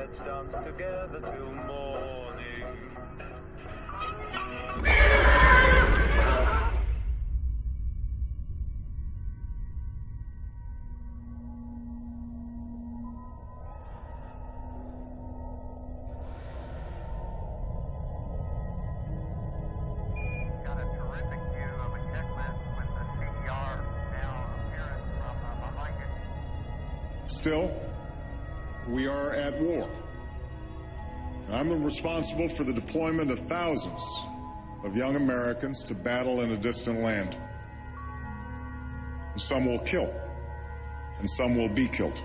Let's dance together till morning. Got a terrific view of a checklist with the CDR now appearance from behind it. Still, we are at war. I'm responsible for the deployment of thousands of young Americans to battle in a distant land. And some will kill, and some will be killed.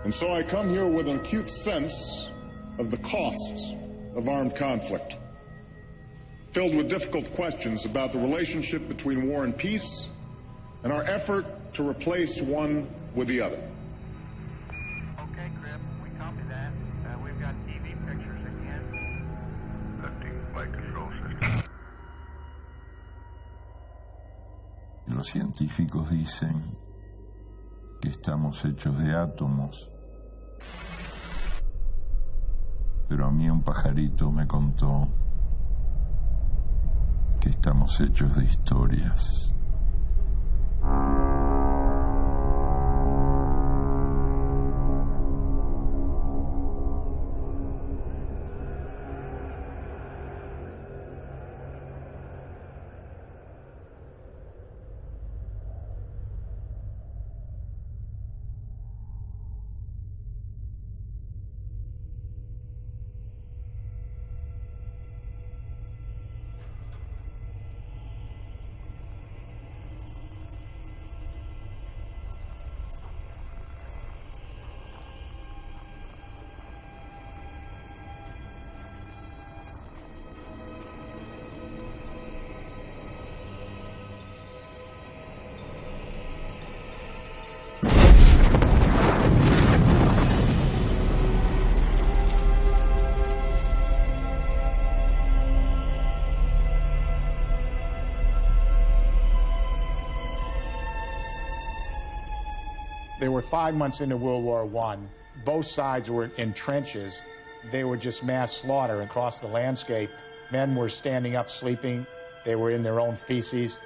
And so I come here with an acute sense of the costs of armed conflict, filled with difficult questions about the relationship between war and peace and our effort to replace one with the other. Okay, Crip, we copy that. We've got TV pictures again. Lifting flight control system. Los científicos dicen que estamos hechos de átomos, pero a mí un pajarito me contó que estamos hechos de historias. They were 5 months into World War I. Both sides were in trenches. They were just mass slaughter across the landscape. Men were standing up, sleeping. They were in their own feces.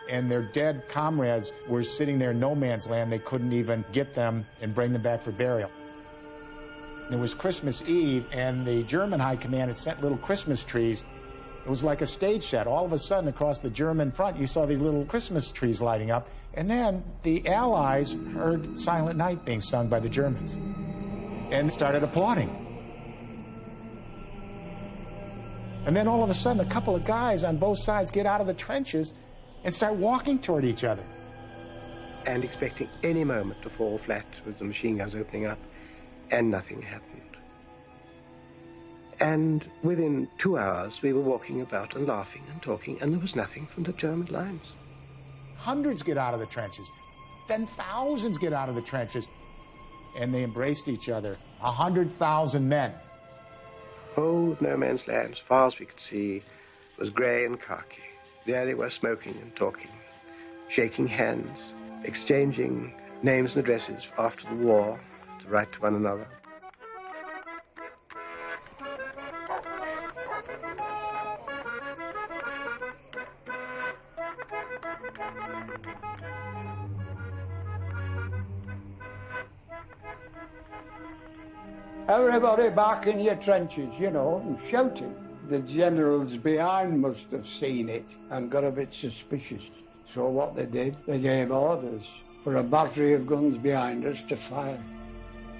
And their dead comrades were sitting there in no man's land. They couldn't even get them and bring them back for burial. It was Christmas Eve, and the German High Command had sent little Christmas trees. It was like a stage set. All of a sudden, across the German front, you saw these little Christmas trees lighting up. And then the Allies heard Silent Night being sung by the Germans and started applauding. And then all of a sudden, a couple of guys on both sides get out of the trenches and start walking toward each other. And expecting any moment to fall flat with the machine guns opening up, and nothing happened. And within 2 hours, we were walking about and laughing and talking, and there was nothing from the German lines. Hundreds get out of the trenches. Then thousands get out of the trenches. And they embraced each other. 100,000 men. Whole no man's land, as far as we could see, was grey and khaki. There they were smoking and talking, shaking hands, exchanging names and addresses after the war to write to one another. Everybody back in your trenches, you know, and shouting. The generals behind must have seen it and got a bit suspicious. So what they did, they gave orders for a battery of guns behind us to fire.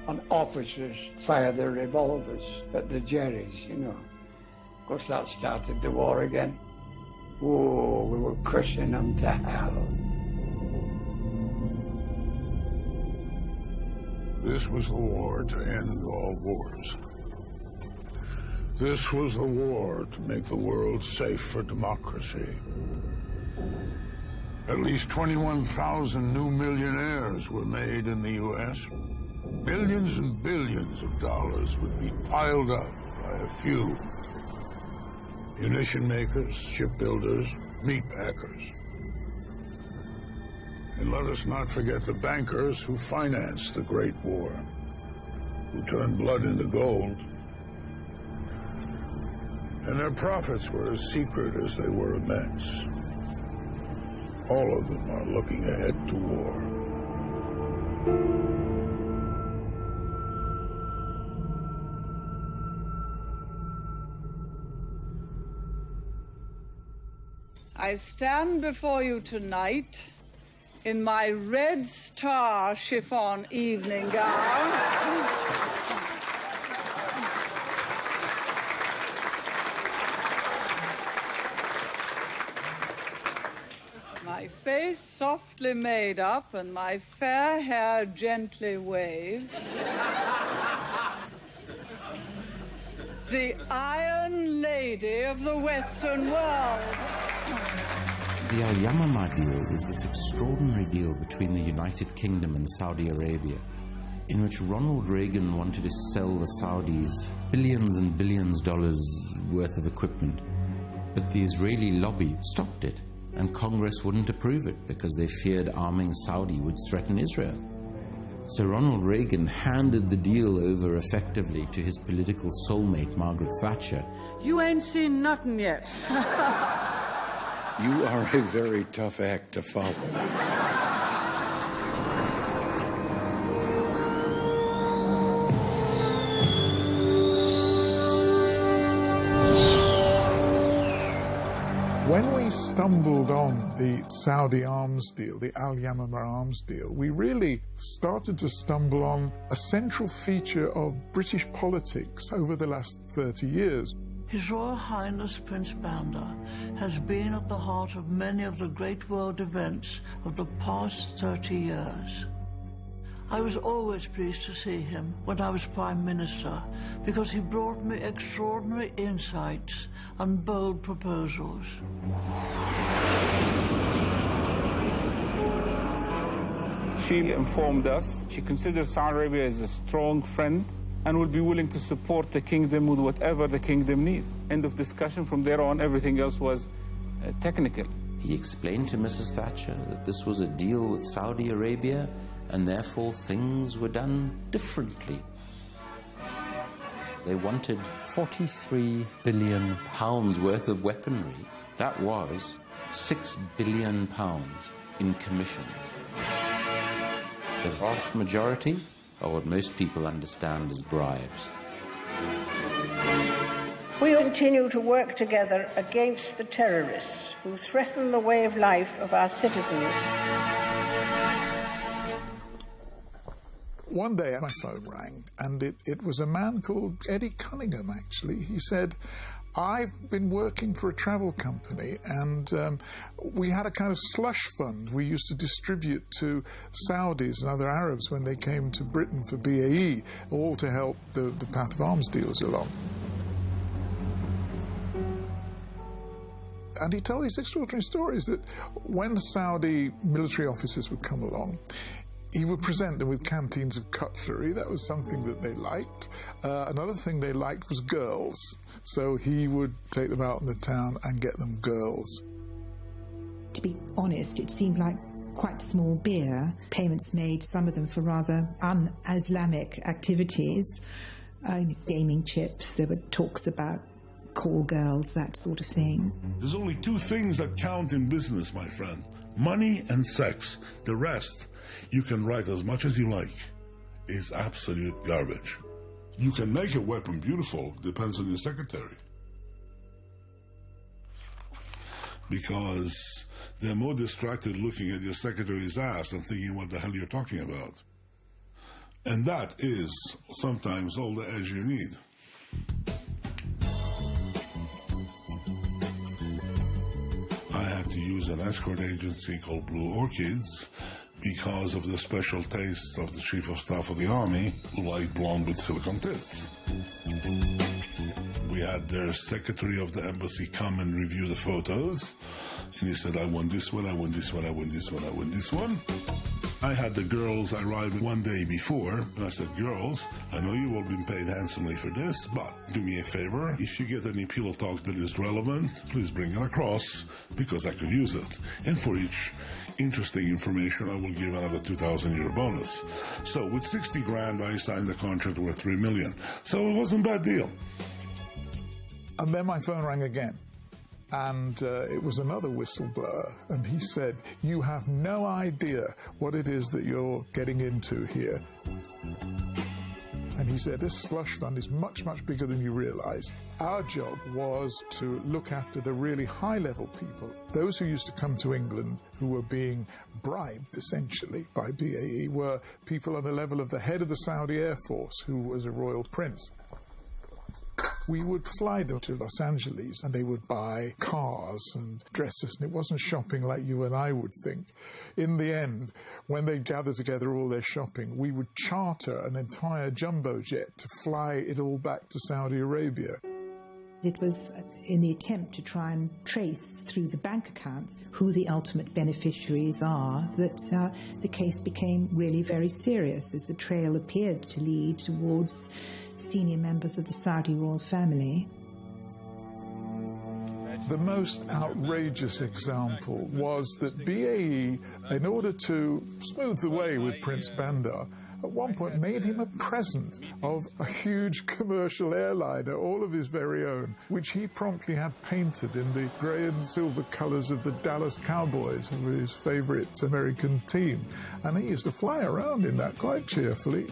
And officers fired their revolvers at the Jerrys, you know. Of course, that started the war again. Whoa, we were cursing them to hell. This was the war to end all wars. This was the war to make the world safe for democracy. At least 21,000 new millionaires were made in the U.S. Billions and billions of dollars would be piled up by a few. Munition makers, shipbuilders, meat packers. And let us not forget the bankers who financed the Great War. who turned blood into gold. And their profits were as secret as they were immense. All of them are looking ahead to war. I stand before you tonight in my red star chiffon evening gown. My face softly made up and my fair hair gently waved. The Iron Lady of the Western world. The Al-Yamamah deal was this extraordinary deal between the United Kingdom and Saudi Arabia, in which Ronald Reagan wanted to sell the Saudis billions and billions dollars worth of equipment. But the Israeli lobby stopped it, and Congress wouldn't approve it because they feared arming Saudi would threaten Israel. So Ronald Reagan handed the deal over effectively to his political soulmate, Margaret Thatcher. You ain't seen nothing yet. You are a very tough act to follow. When we stumbled on the Saudi arms deal, the Al-Yamamah arms deal, we really started to stumble on a central feature of British politics over the last 30 years. His Royal Highness Prince Bandar has been at the heart of many of the great world events of the past 30 years. I was always pleased to see him when I was Prime Minister because he brought me extraordinary insights and bold proposals. She informed us she considers Saudi Arabia as a strong friend and will be willing to support the kingdom with whatever the kingdom needs. End of discussion. From there on, everything else was technical. He explained to Mrs. Thatcher that this was a deal with Saudi Arabia and therefore things were done differently. They wanted £43 billion worth of weaponry. That was £6 billion in commissions. The vast majority are what most people understand as bribes. We continue to work together against the terrorists who threaten the way of life of our citizens. One day my phone rang, and it was a man called Eddie Cunningham, actually. He said, I've been working for a travel company, and we had a kind of slush fund we used to distribute to Saudis and other Arabs when they came to Britain for BAE, all to help the Path of Arms deals along. And he told these extraordinary stories that when Saudi military officers would come along, he would present them with canteens of cutlery. That was something that they liked. Another thing they liked was girls. So he would take them out in the town and get them girls. To be honest, it seemed like quite small beer. Payments made, some of them for rather un-Islamic activities. Gaming chips, there were talks about call girls, that sort of thing. There's only two things that count in business, my friend. Money and sex. The rest, you can write as much as you like, is absolute garbage. You can make a weapon beautiful, depends on your secretary. Because they're more distracted looking at your secretary's ass and thinking what the hell you're talking about. And that is sometimes all the edge you need. I had to use an escort agency called Blue Orchids because of the special taste of the Chief of Staff of the Army, who liked blonde with silicone tits. We had their secretary of the embassy come and review the photos, and he said, I want this one, I want this one, I want this one, I want this one. I had the girls arrive one day before, and I said, girls, I know you've all been paid handsomely for this, but do me a favor. If you get any pillow talk that is relevant, please bring it across, because I could use it. And for each interesting information, I will give another 2,000 euro bonus. So with 60 grand, I signed the contract worth 3 million. So it wasn't a bad deal. And then my phone rang again. And it was another whistleblower. And he said, "You have no idea what it is that you're getting into here." And he said, "This slush fund is much, much bigger than you realize. Our job was to look after the really high-level people, those who used to come to England who were being bribed, essentially, by BAE, were people on the level of the head of the Saudi Air Force, who was a royal prince. We would fly them to Los Angeles and they would buy cars and dresses, and it wasn't shopping like you and I would think. In the end, when they gathered together all their shopping, we would charter an entire jumbo jet to fly it all back to Saudi Arabia." It was in the attempt to try and trace through the bank accounts who the ultimate beneficiaries are that the case became really very serious, as the trail appeared to lead towards senior members of the Saudi royal family. The most outrageous example was that BAE, in order to smooth the way with Prince Bandar, at one point made him a present of a huge commercial airliner, all of his very own, which he promptly had painted in the grey and silver colours of the Dallas Cowboys, who were his favourite American team. And he used to fly around in that quite cheerfully.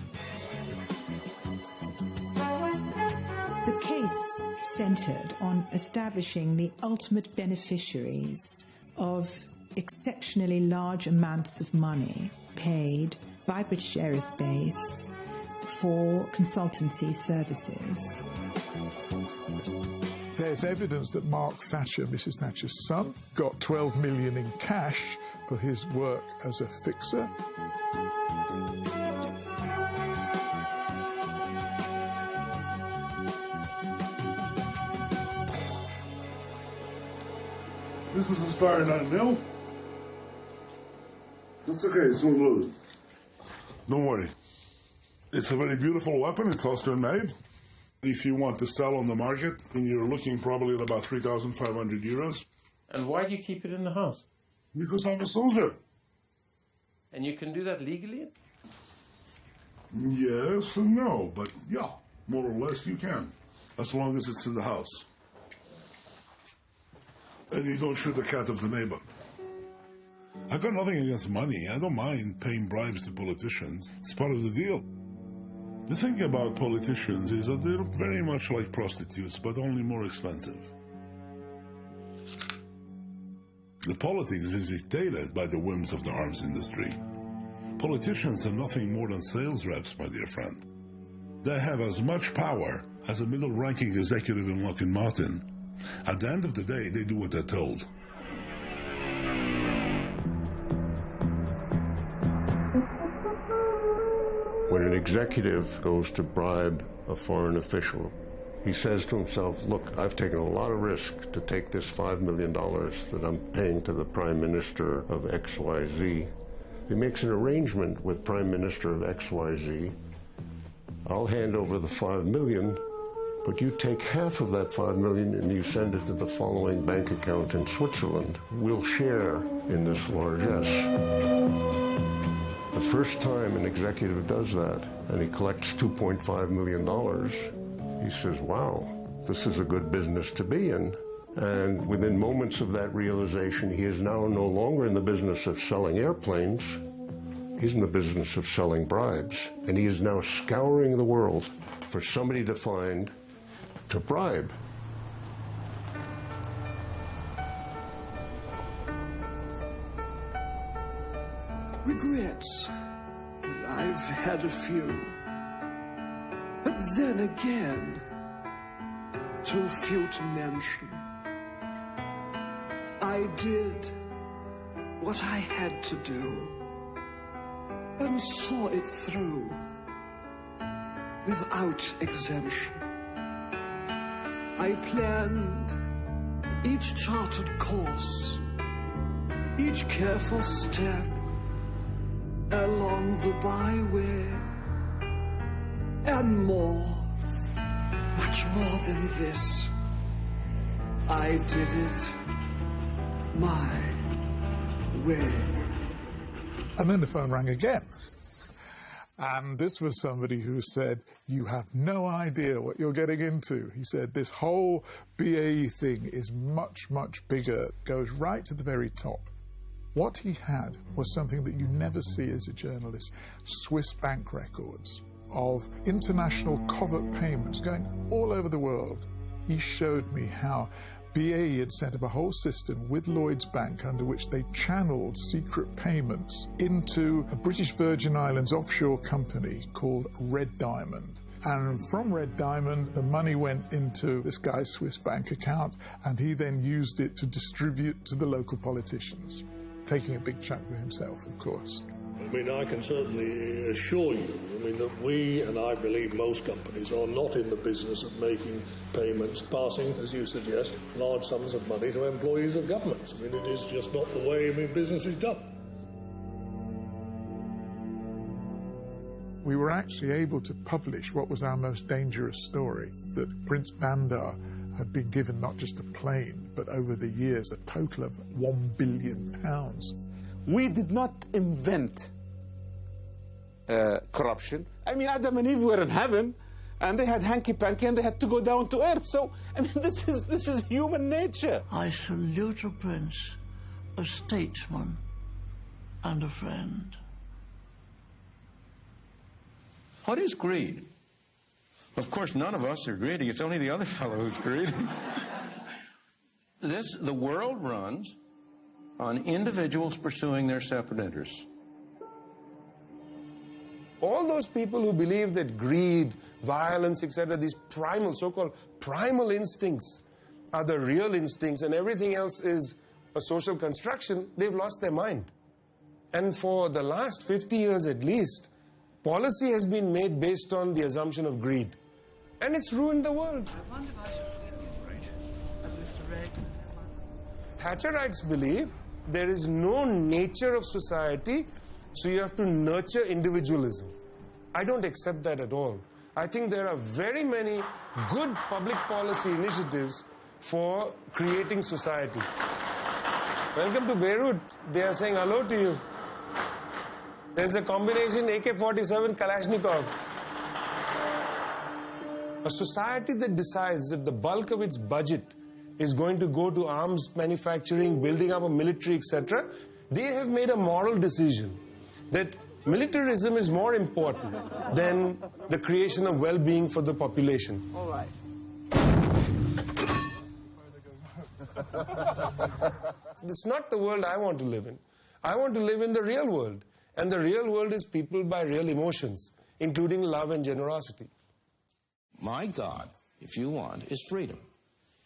The case centred on establishing the ultimate beneficiaries of exceptionally large amounts of money paid by British Aerospace for consultancy services. There's evidence that Mark Thatcher, Mrs. Thatcher's son, got 12 million in cash for his work as a fixer. This is a Star 9mm. That's okay, it's not loaded. Don't worry. It's a very beautiful weapon. It's Austrian-made. If you want to sell on the market, and you're looking probably at about 3,500 euros. And why do you keep it in the house? Because I'm a soldier. And you can do that legally? Yes and no, but yeah, more or less you can, as long as it's in the house. And you don't shoot the cat of the neighbor. I've got nothing against money. I don't mind paying bribes to politicians. It's part of the deal. The thing about politicians is that they're very much like prostitutes, but only more expensive. The politics is dictated by the whims of the arms industry. Politicians are nothing more than sales reps, my dear friend. They have as much power as a middle-ranking executive in Lockheed Martin. At the end of the day, they do what they're told. When an executive goes to bribe a foreign official, he says to himself, look, I've taken a lot of risk to take this $5 million that I'm paying to the Prime Minister of XYZ. He makes an arrangement with Prime Minister of XYZ. I'll hand over the $5 million, but you take half of that $5 million and you send it to the following bank account in Switzerland. We'll share in this largesse. The first time an executive does that, and he collects $2.5 million, he says, wow, this is a good business to be in. And within moments of that realization, he is now no longer in the business of selling airplanes. He's in the business of selling bribes. And he is now scouring the world for somebody to find to bribe. Regrets. I've had a few. But then again, too few to mention. I did what I had to do and saw it through without exemption. I planned each charted course, each careful step along the byway, and more, much more than this. I did it my way. And then the phone rang again. And this was somebody who said, you have no idea what you're getting into. He said, this whole BAE thing is much, much bigger, goes right to the very top. What he had was something that you never see as a journalist, Swiss bank records of international covert payments going all over the world. He showed me how BAE had set up a whole system with Lloyds Bank under which they channeled secret payments into a British Virgin Islands offshore company called Red Diamond. And from Red Diamond, the money went into this guy's Swiss bank account, and he then used it to distribute to the local politicians, taking a big chunk for himself, of course. I mean, I can certainly assure you, that we, and I believe most companies, are not in the business of making payments, passing, as you suggest, large sums of money to employees of governments. It is just not the way business is done. We were actually able to publish what was our most dangerous story, that Prince Bandar had been given not just a plane, but over the years a total of £1 billion. We did not invent corruption. Adam and Eve were in heaven, and they had hanky-panky, and they had to go down to earth. So, this is human nature. I salute a prince, a statesman, and a friend. What is greed? Of course, none of us are greedy. It's only the other fellow who's greedy. The world runs on individuals pursuing their separate interests. All those people who believe that greed, violence, etc., these primal, so-called primal instincts are the real instincts and everything else is a social construction, they've lost their mind. And for the last 50 years at least, policy has been made based on the assumption of greed. And it's ruined the world. I wonder if I should Mr. Reagan. Thatcherites believe there is no nature of society, so you have to nurture individualism. I don't accept that at all. I think there are very many good public policy initiatives for creating society. Welcome to Beirut. They are saying hello to you. There's a combination AK-47 Kalashnikov. A society that decides that the bulk of its budget is going to go to arms manufacturing, building up a military, etc., they have made a moral decision that militarism is more important than the creation of well-being for the population. All right. It's not the world I want to live in. I want to live in the real world. And the real world is peopled by real emotions, including love and generosity. My God, if you want, is freedom.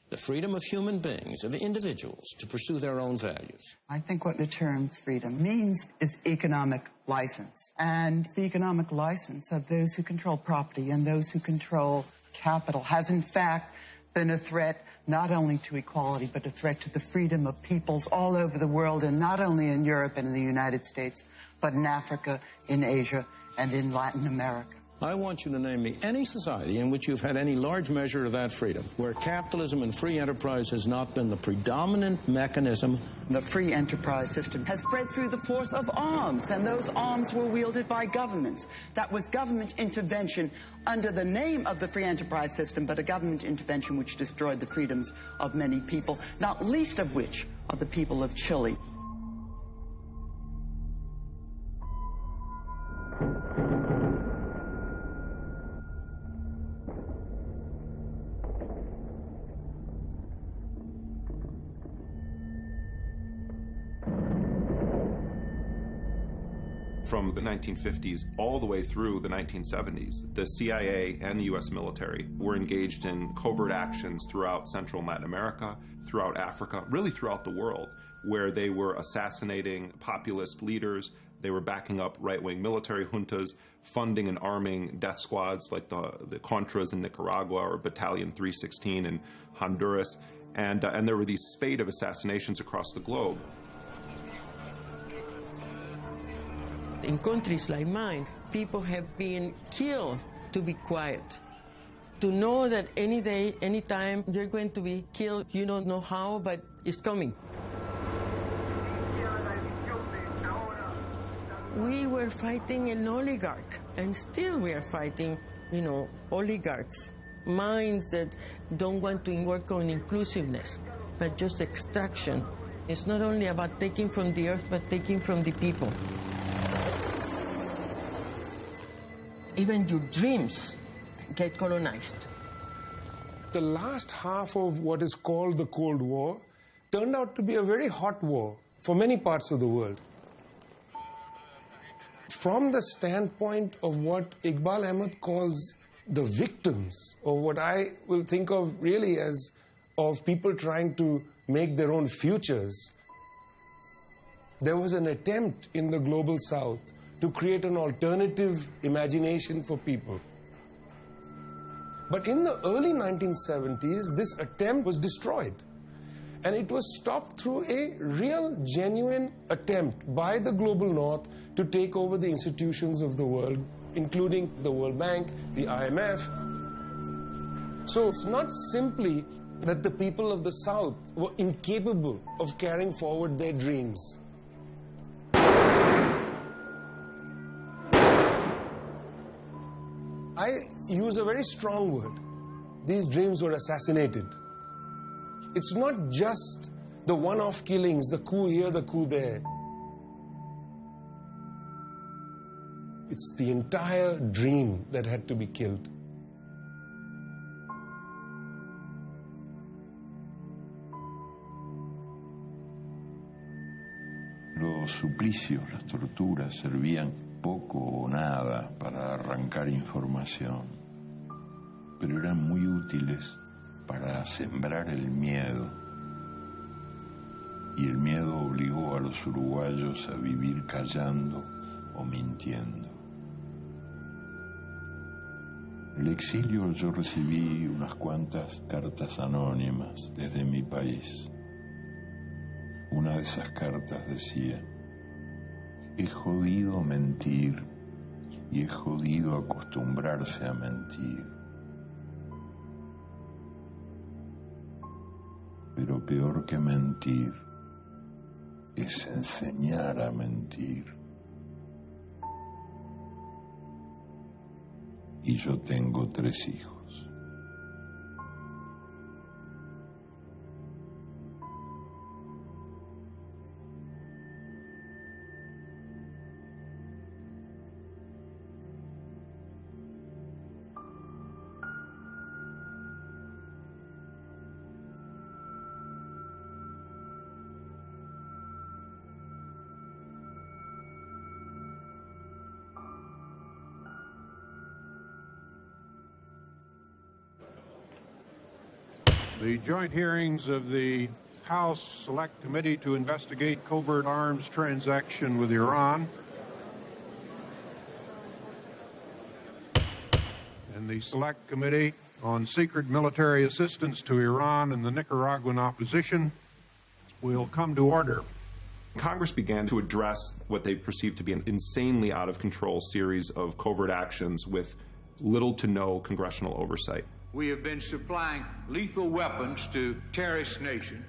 The freedom of human beings, of individuals, to pursue their own values. I think what the term freedom means is economic license. And the economic license of those who control property and those who control capital has in fact been a threat not only to equality, but a threat to the freedom of peoples all over the world, and not only in Europe and in the United States, but in Africa, in Asia, and in Latin America. I want you to name me any society in which you've had any large measure of that freedom, where capitalism and free enterprise has not been the predominant mechanism. The free enterprise system has spread through the force of arms, and those arms were wielded by governments. That was government intervention under the name of the free enterprise system, but a government intervention which destroyed the freedoms of many people, not least of which are the people of Chile. From the 1950s all the way through the 1970s, the CIA and the U.S. military were engaged in covert actions throughout Central and Latin America, throughout Africa, really throughout the world, where they were assassinating populist leaders, they were backing up right-wing military juntas, funding and arming death squads like the Contras in Nicaragua or Battalion 316 in Honduras, and there were these spate of assassinations across the globe. In countries like mine, people have been killed to be quiet. To know that any day, any time, you're going to be killed, you don't know how, but it's coming. We were fighting an oligarch, and still we are fighting, oligarchs, minds that don't want to work on inclusiveness, but just extraction. It's not only about taking from the earth, but taking from the people. Even your dreams get colonized. The last half of what is called the Cold War turned out to be a very hot war for many parts of the world. From the standpoint of what Iqbal Ahmed calls the victims, or what I will think of really as of people trying to make their own futures, there was an attempt in the global south to create an alternative imagination for people. But in the early 1970s, this attempt was destroyed. And it was stopped through a real, genuine attempt by the global north to take over the institutions of the world, including the World Bank, the IMF. So it's not simply that the people of the South were incapable of carrying forward their dreams. I use a very strong word. These dreams were assassinated. It's not just the one-off killings, the coup here, the coup there. It's the entire dream that had to be killed. Los suplicios, las torturas servían poco o nada para arrancar información, pero eran muy útiles para sembrar el miedo. Y el miedo obligó a los uruguayos a vivir callando o mintiendo. En el exilio yo recibí unas cuantas cartas anónimas desde mi país. Una de esas cartas decía: es jodido mentir y es jodido acostumbrarse a mentir. Pero peor que mentir es enseñar a mentir. Y yo tengo 3 hijos. The joint hearings of the House Select Committee to investigate covert arms transaction with Iran and the Select Committee on secret military assistance to Iran and the Nicaraguan opposition will come to order. Congress began to address what they perceived to be an insanely out-of-control series of covert actions with little to no congressional oversight. We have been supplying lethal weapons to terrorist nations,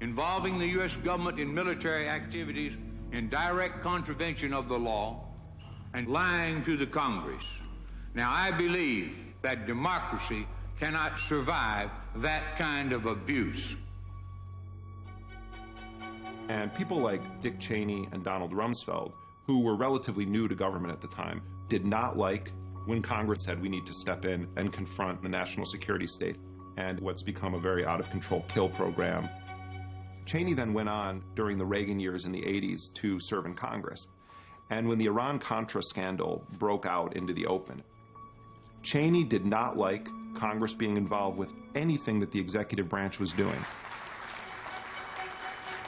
involving the U.S. government in military activities in direct contravention of the law, and lying to the Congress. Now, I believe that democracy cannot survive that kind of abuse. And people like Dick Cheney and Donald Rumsfeld, who were relatively new to government at the time, did not like when Congress said we need to step in and confront the national security state and what's become a very out-of-control kill program. Cheney then went on during the Reagan years in the 80s to serve in Congress. And when the Iran-Contra scandal broke out into the open, Cheney did not like Congress being involved with anything that the executive branch was doing.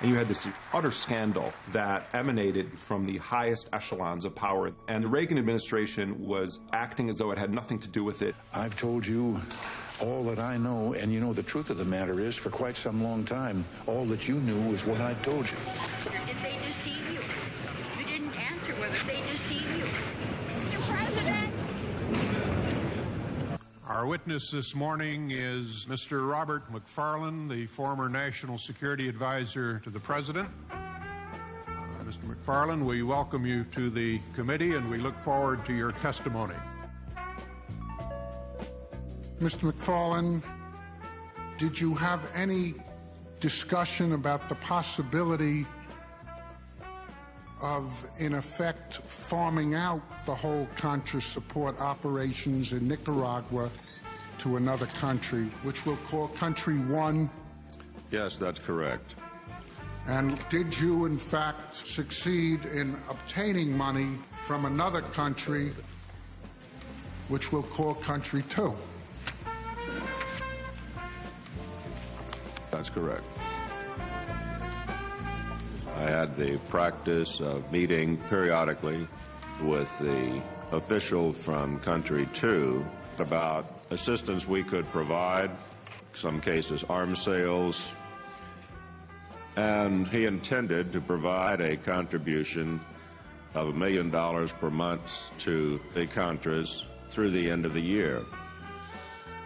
And you had this utter scandal that emanated from the highest echelons of power. And the Reagan administration was acting as though it had nothing to do with it. I've told you all that I know, and you know the truth of the matter is, for quite some long time, all that you knew was what I told you. Did they deceive you? You didn't answer whether they deceive you. Mr. President! Our witness this morning is Mr. Robert McFarlane, the former National Security Advisor to the President. Mr. McFarland, we welcome you to the committee and we look forward to your testimony. Mr. McFarland, did you have any discussion about the possibility of, in effect, farming out the whole Contra support operations in Nicaragua to another country, which we'll call Country 1? Yes, that's correct. And did you, in fact, succeed in obtaining money from another country, which we'll call Country 2? That's correct. I had the practice of meeting periodically with the official from Country 2 about assistance we could provide, some cases arms sales, and he intended to provide a contribution of $1 million per month to the Contras through the end of the year.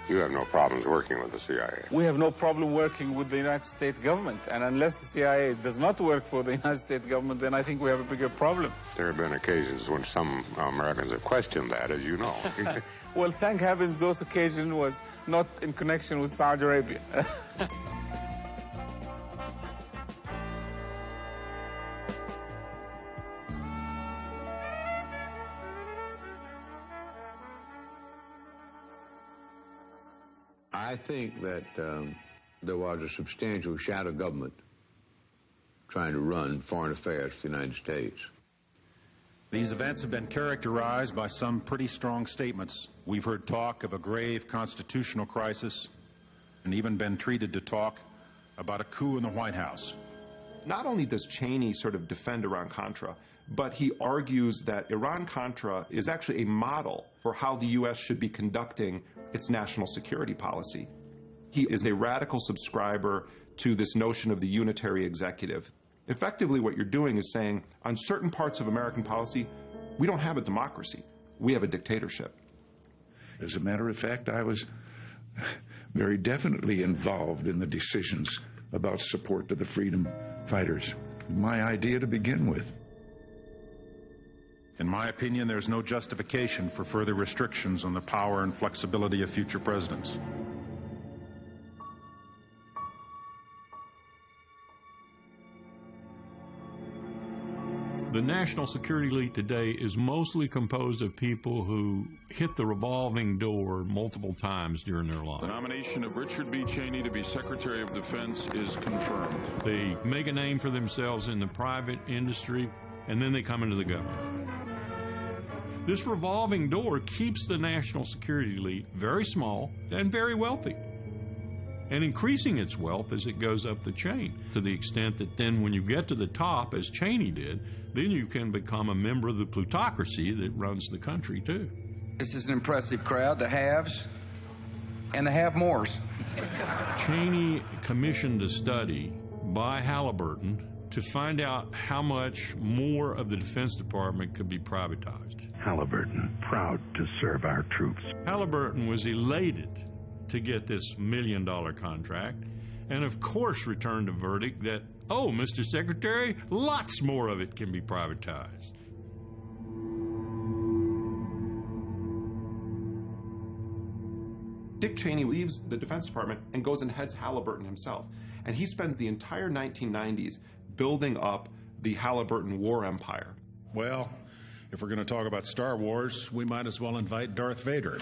You have no problems working with the CIA. We have no problem working with the United States government, and unless the CIA does not work for the United States government, then I think we have a bigger problem. There have been occasions when some Americans have questioned that, as you know. Well, thank heavens those occasions was not in connection with Saudi Arabia. I think that there was a substantial shadow government trying to run foreign affairs for the United States. These events have been characterized by some pretty strong statements. We've heard talk of a grave constitutional crisis and even been treated to talk about a coup in the White House. Not only does Cheney sort of defend Iran-Contra, but he argues that Iran-Contra is actually a model for how the U.S. should be conducting its national security policy. He is a radical subscriber to this notion of the unitary executive. Effectively, what you're doing is saying, on certain parts of American policy, we don't have a democracy, we have a dictatorship. As a matter of fact, I was very definitely involved in the decisions about support to the freedom fighters. My idea to begin with. In my opinion, there's no justification for further restrictions on the power and flexibility of future presidents. The national security elite today is mostly composed of people who hit the revolving door multiple times during their life. The nomination of Richard B. Cheney to be Secretary of Defense is confirmed. They make a name for themselves in the private industry, and then they come into the government. This revolving door keeps the national security elite very small and very wealthy, and increasing its wealth as it goes up the chain, to the extent that then when you get to the top, as Cheney did, then you can become a member of the plutocracy that runs the country, too. This is an impressive crowd, the haves and the have-mores. Cheney commissioned a study by Halliburton to find out how much more of the Defense Department could be privatized. Halliburton, proud to serve our troops. Halliburton was elated to get this $1 million contract, and of course returned a verdict that, oh, Mr. Secretary, lots more of it can be privatized. Dick Cheney leaves the Defense Department and goes and heads Halliburton himself. And he spends the entire 1990s building up the Halliburton war empire. Well, if we're going to talk about Star Wars, we might as well invite Darth Vader.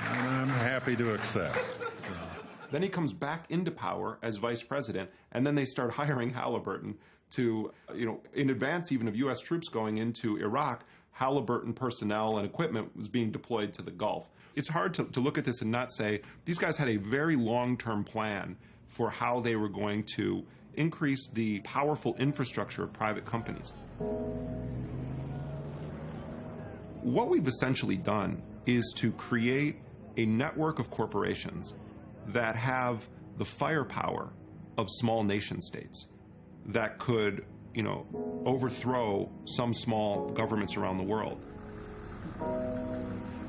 And I'm happy to accept. Then he comes back into power as vice president, and then they start hiring Halliburton to, in advance even of U.S. troops going into Iraq, Halliburton personnel and equipment was being deployed to the Gulf. It's hard to look at this and not say, these guys had a very long-term plan for how they were going to increase the powerful infrastructure of private companies. What we've essentially done is to create a network of corporations that have the firepower of small nation states that could, overthrow some small governments around the world.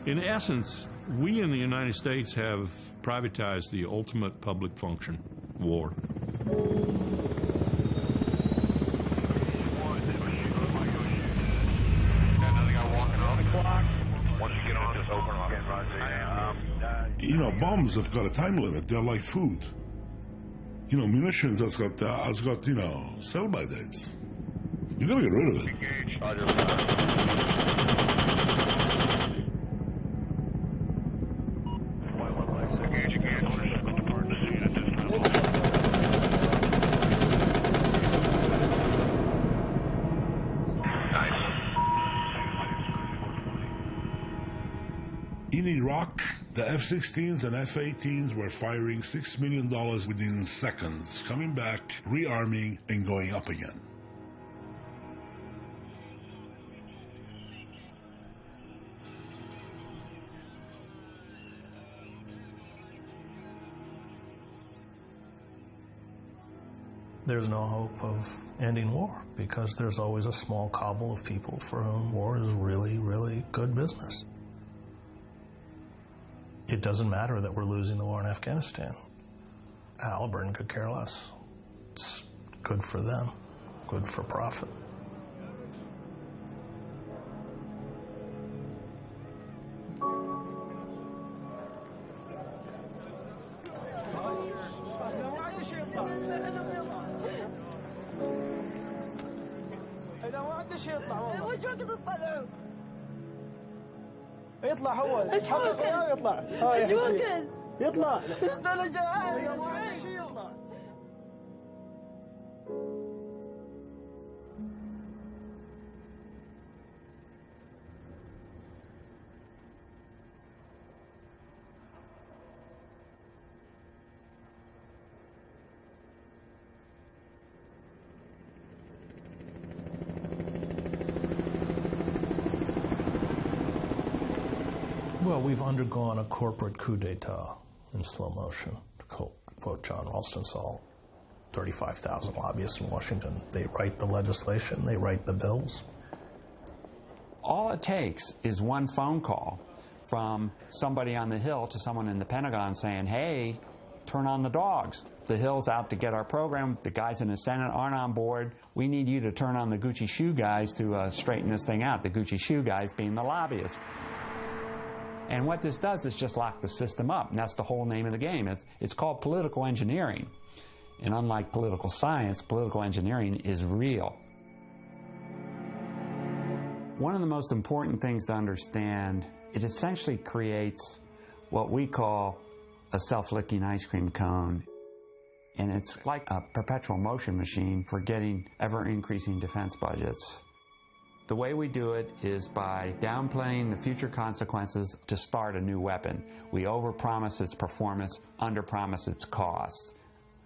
In essence, we in the United States have privatized the ultimate public function, war. You know, bombs have got a time limit. They're like food. You know, munitions has got you know, sell-by dates. You gotta get rid of it. In Iraq, the F-16s and F-18s were firing $6 million within seconds, coming back, rearming, and going up again. There's no hope of ending war because there's always a small cabal of people for whom war is really, really good business. It doesn't matter that we're losing the war in Afghanistan. Halliburton could care less. It's good for them, good for profit. يطلع هو يطلع ايش وقت يطلع انا جعان يطلع Well, we've undergone a corporate coup d'etat in slow motion, to quote John Ralston. 35,000 lobbyists in Washington. They write the legislation, they write the bills. All it takes is one phone call from somebody on the Hill to someone in the Pentagon saying, hey, turn on the dogs. The Hill's out to get our program. The guys in the Senate aren't on board. We need you to turn on the Gucci shoe guys to straighten this thing out. The Gucci shoe guys being the lobbyists. And what this does is just lock the system up, and that's the whole name of the game. It's called political engineering. And unlike political science, political engineering is real. One of the most important things to understand, it essentially creates what we call a self-licking ice cream cone. And it's like a perpetual motion machine for getting ever-increasing defense budgets. The way we do it is by downplaying the future consequences to start a new weapon. We overpromise its performance, underpromise its costs.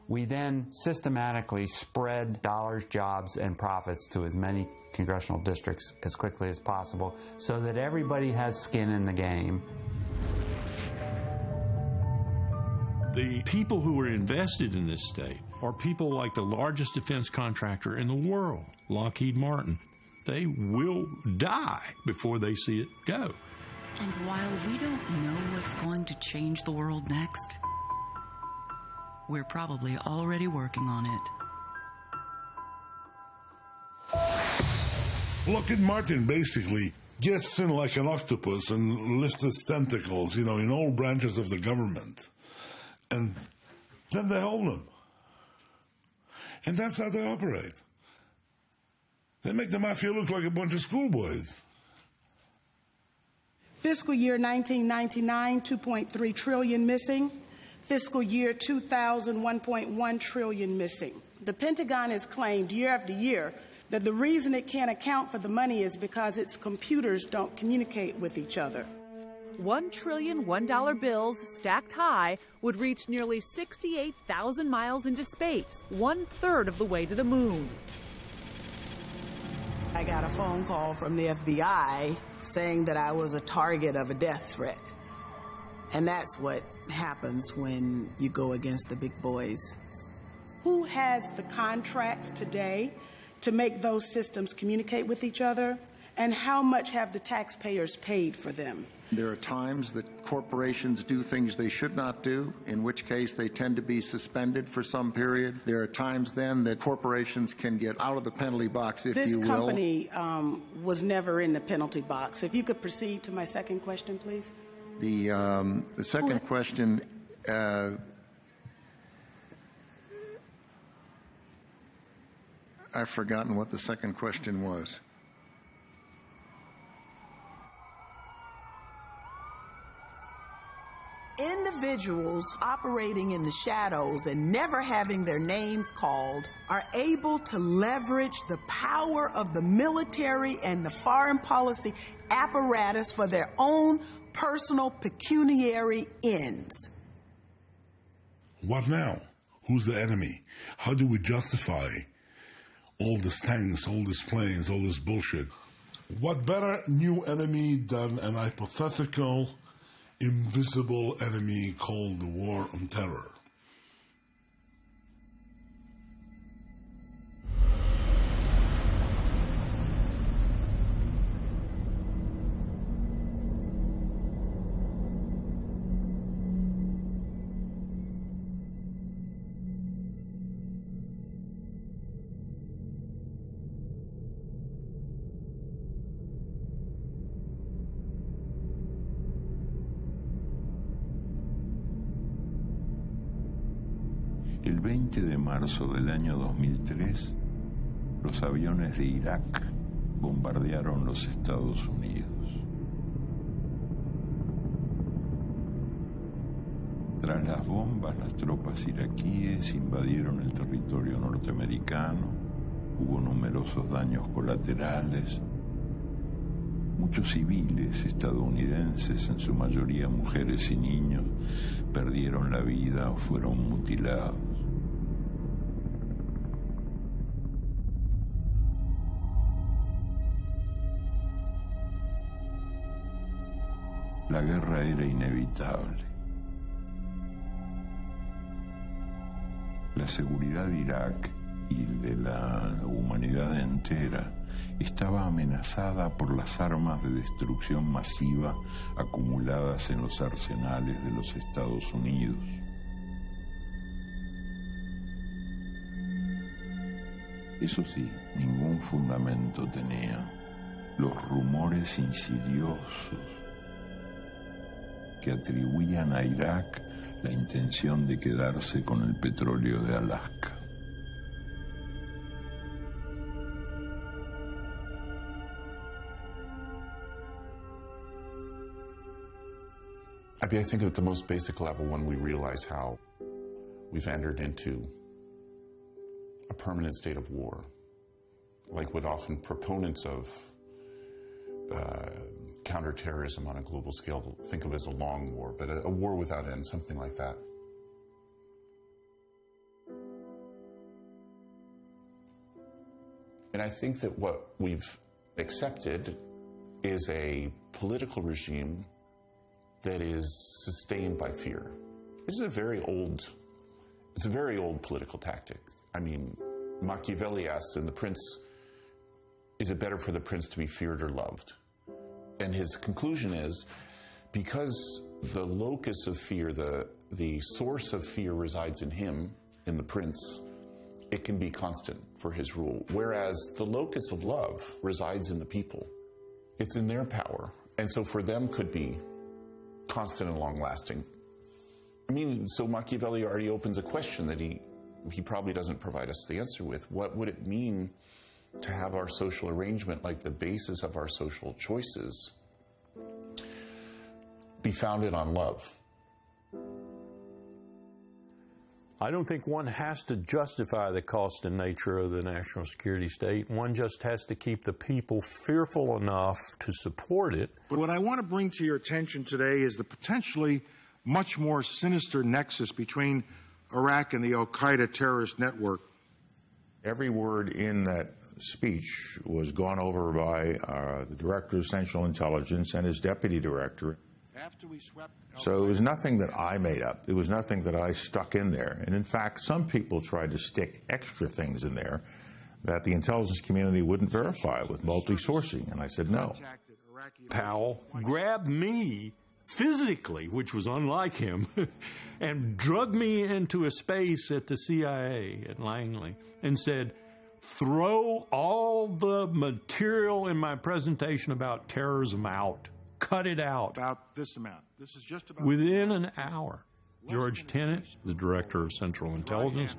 We then systematically spread dollars, jobs, and profits to as many congressional districts as quickly as possible so that everybody has skin in the game. The people who are invested in this state are people like the largest defense contractor in the world, Lockheed Martin. They will die before they see it go. And while we don't know what's going to change the world next, we're probably already working on it. Lockheed Martin basically gets in like an octopus and lifts its tentacles, you know, in all branches of the government. And then they hold them. And that's how they operate. They make the mafia look like a bunch of schoolboys. Fiscal year 1999, 2.3 trillion missing. Fiscal year 2000, 1.1 trillion missing. The Pentagon has claimed year after year that the reason it can't account for the money is because its computers don't communicate with each other. 1 trillion $1 bills stacked high would reach nearly 68,000 miles into space, 1/3 of the way to the moon. I got a phone call from the FBI saying that I was a target of a death threat. And that's what happens when you go against the big boys. Who has the contracts today to make those systems communicate with each other? And how much have the taxpayers paid for them? There are times that corporations do things they should not do, in which case they tend to be suspended for some period. There are times then that corporations can get out of the penalty box, if you will. This company was never in the penalty box. If you could proceed to my second question, please. The second question, I've forgotten what the second question was. Individuals operating in the shadows and never having their names called are able to leverage the power of the military and the foreign policy apparatus for their own personal pecuniary ends. What now? Who's the enemy? How do we justify all these tanks, all these planes, all this bullshit? What better new enemy than an hypothetical invisible enemy called the War on Terror? El 20 de marzo del año 2003, los aviones de Irak bombardearon los Estados Unidos. Tras las bombas, las tropas iraquíes invadieron el territorio norteamericano, hubo numerosos daños colaterales. Muchos civiles estadounidenses, en su mayoría mujeres y niños, perdieron la vida o fueron mutilados. La guerra era inevitable. La seguridad de Irak y de la humanidad entera estaba amenazada por las armas de destrucción masiva acumuladas en los arsenales de los Estados Unidos. Eso sí, ningún fundamento tenían los rumores insidiosos que atribuían a Irak la intención de quedarse con el petróleo de Alaska. I think at the most basic level, when we realize how we've entered into a permanent state of war, like what often proponents of counterterrorism on a global scale think of as a long war, but a war without end, something like that. And I think that what we've accepted is a political regime that is sustained by fear. This is a very old political tactic. I mean, Machiavelli asks in The Prince, is it better for the prince to be feared or loved? And his conclusion is, because the locus of fear, the source of fear resides in him, in the prince, it can be constant for his rule. Whereas the locus of love resides in the people. It's in their power. And so for them could be constant and long-lasting. I mean, so Machiavelli already opens a question that he probably doesn't provide us the answer with. What would it mean to have our social arrangement, like the basis of our social choices, be founded on love? I don't think one has to justify the cost and nature of the national security state. One just has to keep the people fearful enough to support it. But what I want to bring to your attention today is the potentially much more sinister nexus between Iraq and the al-Qaeda terrorist network. Every word in that speech was gone over by the Director of Central Intelligence and his Deputy Director. So it was nothing that I made up. It was nothing that I stuck in there. And in fact, some people tried to stick extra things in there that the intelligence community wouldn't verify with multi-sourcing. And I said no. Powell grabbed me physically, which was unlike him, and drugged me into a space at the CIA at Langley and said, throw all the material in my presentation about terrorism out. Cut it out. About this amount. This is just about... Within an hour, George Tenet, the director of Central Intelligence,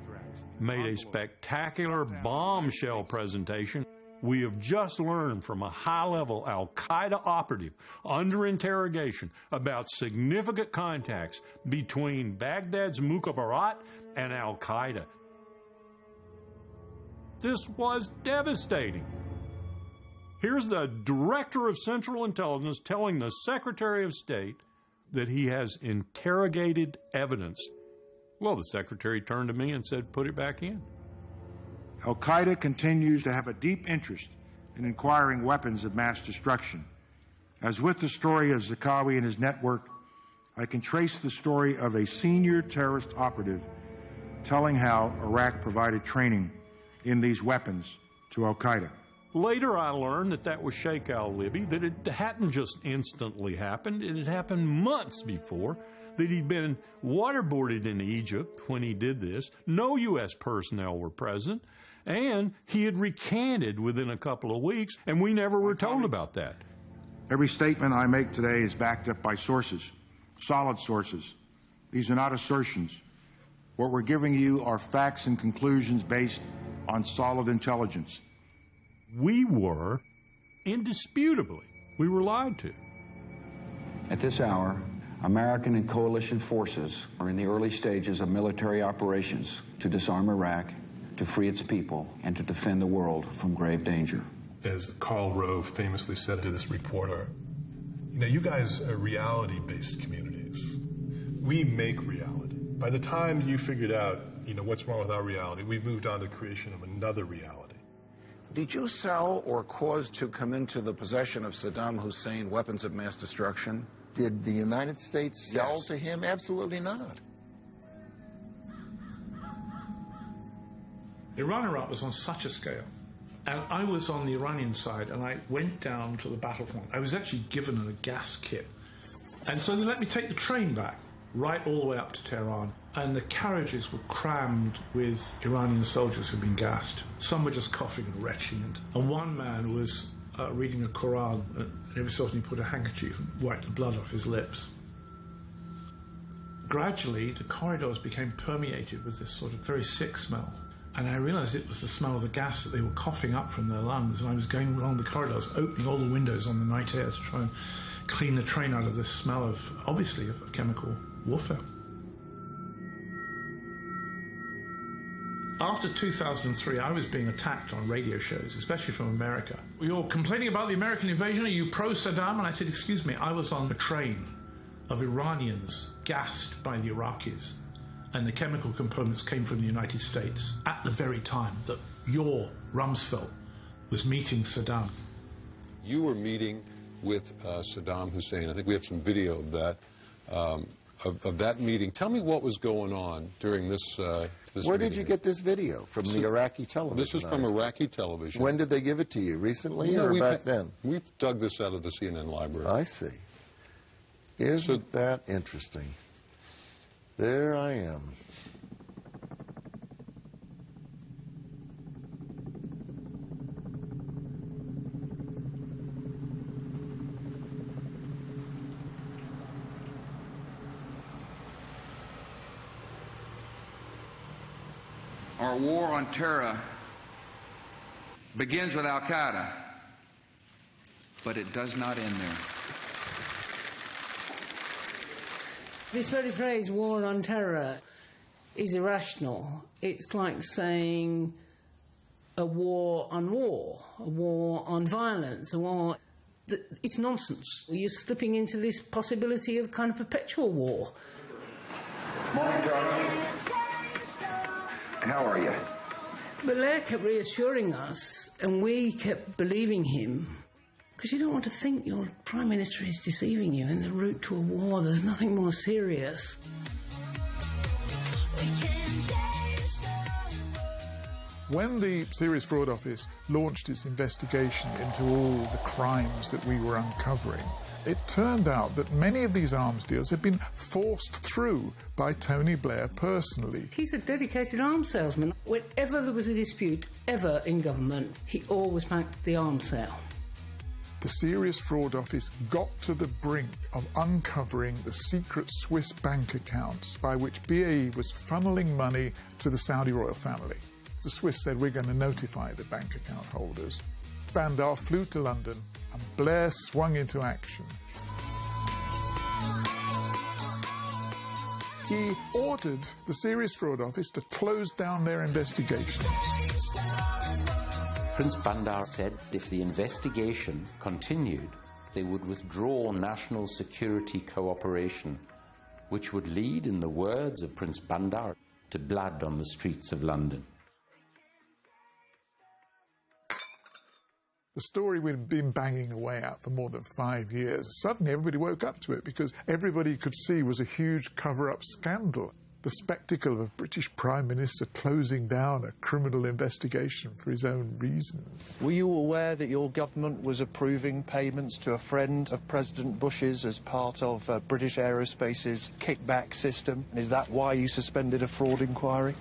made a spectacular bombshell presentation. We have just learned from a high-level al-Qaeda operative under interrogation about significant contacts between Baghdad's Mukhabarat and al-Qaeda. This was devastating. Here's the director of Central Intelligence telling the Secretary of State that he has interrogated evidence. Well, the secretary turned to me and said, put it back in. Al-Qaeda continues to have a deep interest in acquiring weapons of mass destruction. As with the story of Zakawi and his network, I can trace the story of a senior terrorist operative telling how Iraq provided training in these weapons to Al-Qaeda. Later I learned that that was Sheikh al-Libi, that it hadn't just instantly happened, it had happened months before, that he'd been waterboarded in Egypt when he did this, no U.S. personnel were present, and he had recanted within a couple of weeks, and we never were told about that. Every statement I make today is backed up by sources, solid sources. These are not assertions. What we're giving you are facts and conclusions based on solid intelligence. We were, indisputably, we were lied to. At this hour, American and coalition forces are in the early stages of military operations to disarm Iraq, to free its people, and to defend the world from grave danger. As Karl Rove famously said to this reporter, you guys are reality-based communities. We make reality. By the time you figured out, what's wrong with our reality, we've moved on to the creation of another reality. Did you sell or cause to come into the possession of Saddam Hussein weapons of mass destruction? Did the United States sell to him? Absolutely not. Iran-Iraq was on such a scale. And I was on the Iranian side, and I went down to the battlefront. I was actually given a gas kit. And so they let me take the train back, right all the way up to Tehran. And the carriages were crammed with Iranian soldiers who'd been gassed. Some were just coughing and retching. And one man was reading a Quran, and every so often he put a handkerchief and wiped the blood off his lips. Gradually, the corridors became permeated with this sort of very sick smell. And I realized it was the smell of the gas that they were coughing up from their lungs. And I was going along the corridors, opening all the windows on the night air to try and clean the train out of this smell of, obviously, of chemical warfare. After 2003, I was being attacked on radio shows, especially from America. You're complaining about the American invasion? Are you pro-Saddam? And I said, excuse me, I was on a train of Iranians gassed by the Iraqis, and the chemical components came from the United States at the very time that your Rumsfeld was meeting Saddam. You were meeting with Saddam Hussein. I think we have some video of that. Of that meeting. Tell me what was going on during this Where did you get this video? From the Iraqi television? This was from Iraqi television. When did they give it to you? Recently or back then? We've dug this out of the CNN library. I see. Isn't that interesting? There I am. Our war on terror begins with Al-Qaeda, but it does not end there. This very phrase, war on terror, is irrational. It's like saying a war on violence, a war... It's nonsense. You're slipping into this possibility of kind of perpetual war. Morning, darling. How are you? Blair kept reassuring us, and we kept believing him, because you don't want to think your Prime Minister is deceiving you in the route to a war. There's nothing more serious. When the Serious Fraud Office launched its investigation into all the crimes that we were uncovering, it turned out that many of these arms deals had been forced through by Tony Blair personally. He's a dedicated arms salesman. Whenever there was a dispute, ever in government, he always backed the arms sale. The Serious Fraud Office got to the brink of uncovering the secret Swiss bank accounts by which BAE was funneling money to the Saudi royal family. The Swiss said, we're going to notify the bank account holders. Bandar flew to London and Blair swung into action. He ordered the Serious Fraud Office to close down their investigation. Prince Bandar said if the investigation continued, they would withdraw national security cooperation, which would lead, in the words of Prince Bandar, to blood on the streets of London. The story we'd been banging away at for more than 5 years. Suddenly everybody woke up to it because everybody could see was a huge cover-up scandal. The spectacle of a British Prime Minister closing down a criminal investigation for his own reasons. Were you aware that your government was approving payments to a friend of President Bush's as part of British Aerospace's kickback system? Is that why you suspended a fraud inquiry?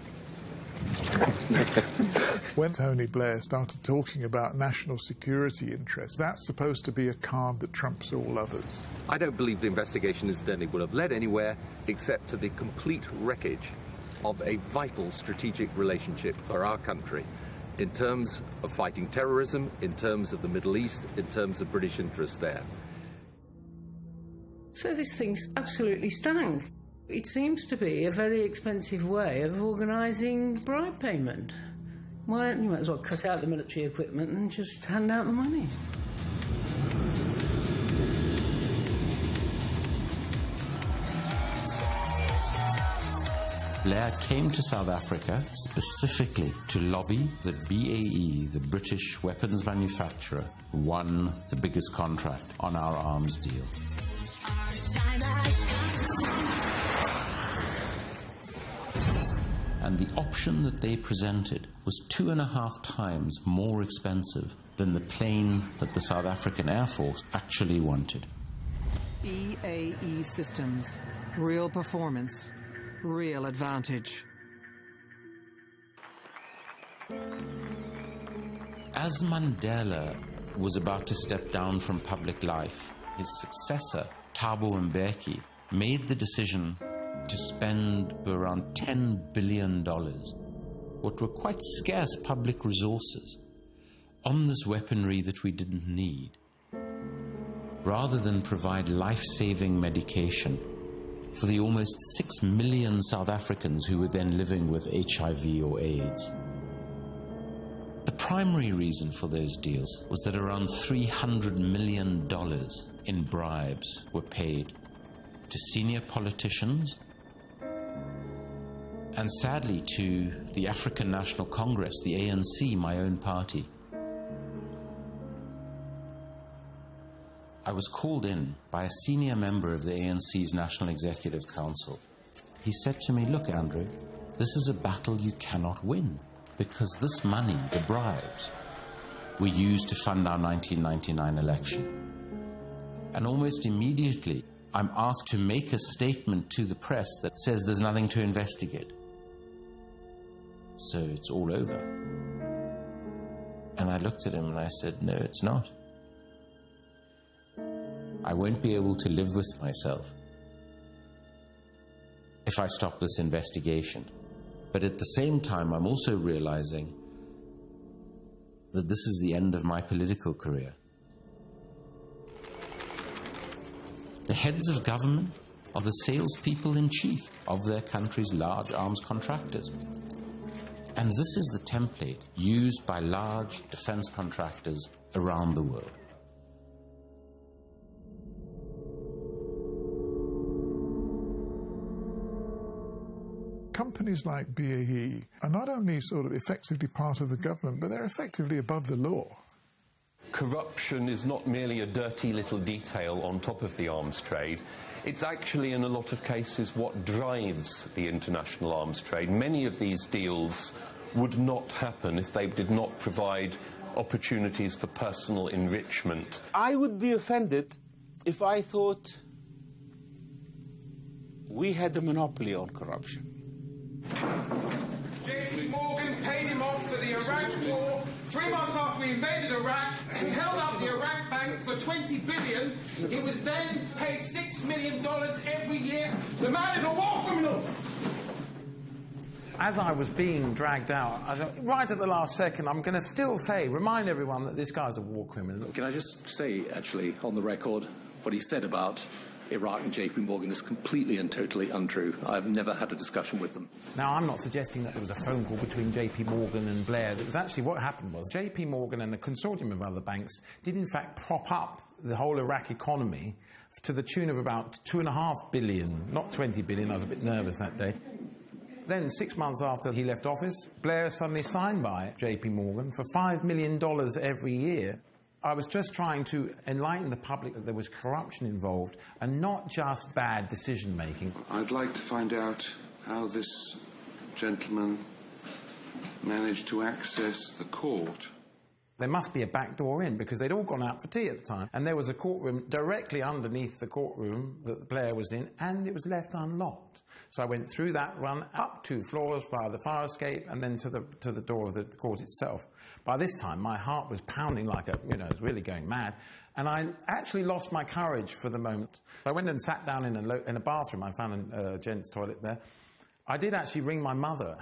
When Tony Blair started talking about national security interests, that's supposed to be a card that trumps all others. I don't believe the investigation, incidentally, would have led anywhere except to the complete wreckage of a vital strategic relationship for our country in terms of fighting terrorism, in terms of the Middle East, in terms of British interests there. So this thing's absolutely stunning. It seems to be a very expensive way of organising bribe payment. Why don't you might as well cut out the military equipment and just hand out the money? Blair came to South Africa specifically to lobby that BAE, the British weapons manufacturer, won the biggest contract on our arms deal. And the option that they presented was 2.5 times more expensive than the plane that the South African Air Force actually wanted. BAE Systems. Real performance. Real advantage. As Mandela was about to step down from public life, his successor, Thabo Mbeki, made the decision to spend around $10 billion, what were quite scarce public resources, on this weaponry that we didn't need, rather than provide life-saving medication for the almost 6 million South Africans who were then living with HIV or AIDS. The primary reason for those deals was that around $300 million in bribes were paid to senior politicians and sadly to the African National Congress, the ANC, my own party. I was called in by a senior member of the ANC's National Executive Council. He said to me, look, Andrew, this is a battle you cannot win because this money, the bribes, were used to fund our 1999 election. And almost immediately, I'm asked to make a statement to the press that says there's nothing to investigate. So it's all over. And I looked at him and I said, no, it's not. I won't be able to live with myself if I stop this investigation. But at the same time, I'm also realizing that this is the end of my political career. The heads of government are the salespeople in chief of their country's large arms contractors. And this is the template used by large defense contractors around the world. Companies like BAE are not only sort of effectively part of the government, but they're effectively above the law. Corruption is not merely a dirty little detail on top of the arms trade. It's actually, in a lot of cases, what drives the international arms trade. Many of these deals would not happen if they did not provide opportunities for personal enrichment. I would be offended if I thought we had a monopoly on corruption. JP Morgan paid him off for the Iraq war. 3 months after we invaded Iraq, he held up the Iraq bank for $20 billion. He was then paid $6 million every year. The man is a war criminal. As I was being dragged out, right at the last second, I'm going to still remind everyone that this guy's a war criminal. Can I just say, actually, on the record, what he said about Iraq and JP Morgan is completely and totally untrue. I've never had a discussion with them. Now, I'm not suggesting that there was a phone call between JP Morgan and Blair. It was actually what happened was JP Morgan and a consortium of other banks did in fact prop up the whole Iraq economy to the tune of about $2.5 billion, not $20 billion. I was a bit nervous that day. Then, 6 months after he left office, Blair suddenly signed by JP Morgan for $5 million every year. I was just trying to enlighten the public that there was corruption involved and not just bad decision-making. I'd like to find out how this gentleman managed to access the court. There must be a back door in, because they'd all gone out for tea at the time, and there was a courtroom directly underneath the courtroom that Blair was in, and it was left unlocked. So I went through that run up 2 floors via the fire escape and then to the door of the court itself. By this time, my heart was pounding like it was really going mad, and I actually lost my courage for the moment. I went and sat down in a bathroom. I found a gents' toilet there. I did actually ring my mother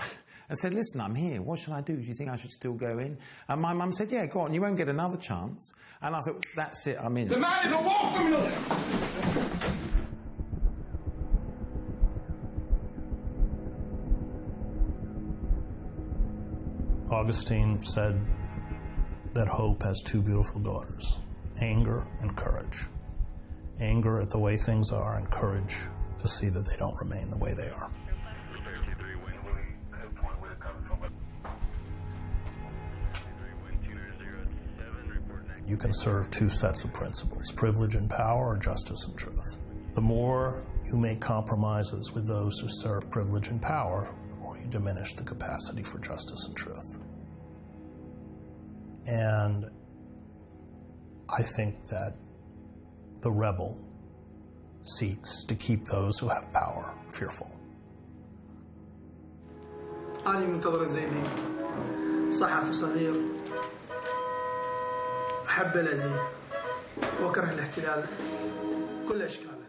and said, "Listen, I'm here. What should I do? Do you think I should still go in?" And my mum said, "Yeah, go on. You won't get another chance." And I thought, that's it. I'm in. The man is a war criminal. Augustine said that hope has 2 beautiful daughters, anger and courage. Anger at the way things are, and courage to see that they don't remain the way they are. You can serve 2 sets of principles, privilege and power, or justice and truth. The more you make compromises with those who serve privilege and power, you diminish the capacity for justice and truth. And I think that the rebel seeks to keep those who have power fearful. أنا منتظر الزيدي صحفي صغير أحب بلدي وأكره الاحتلال كل أشكاله.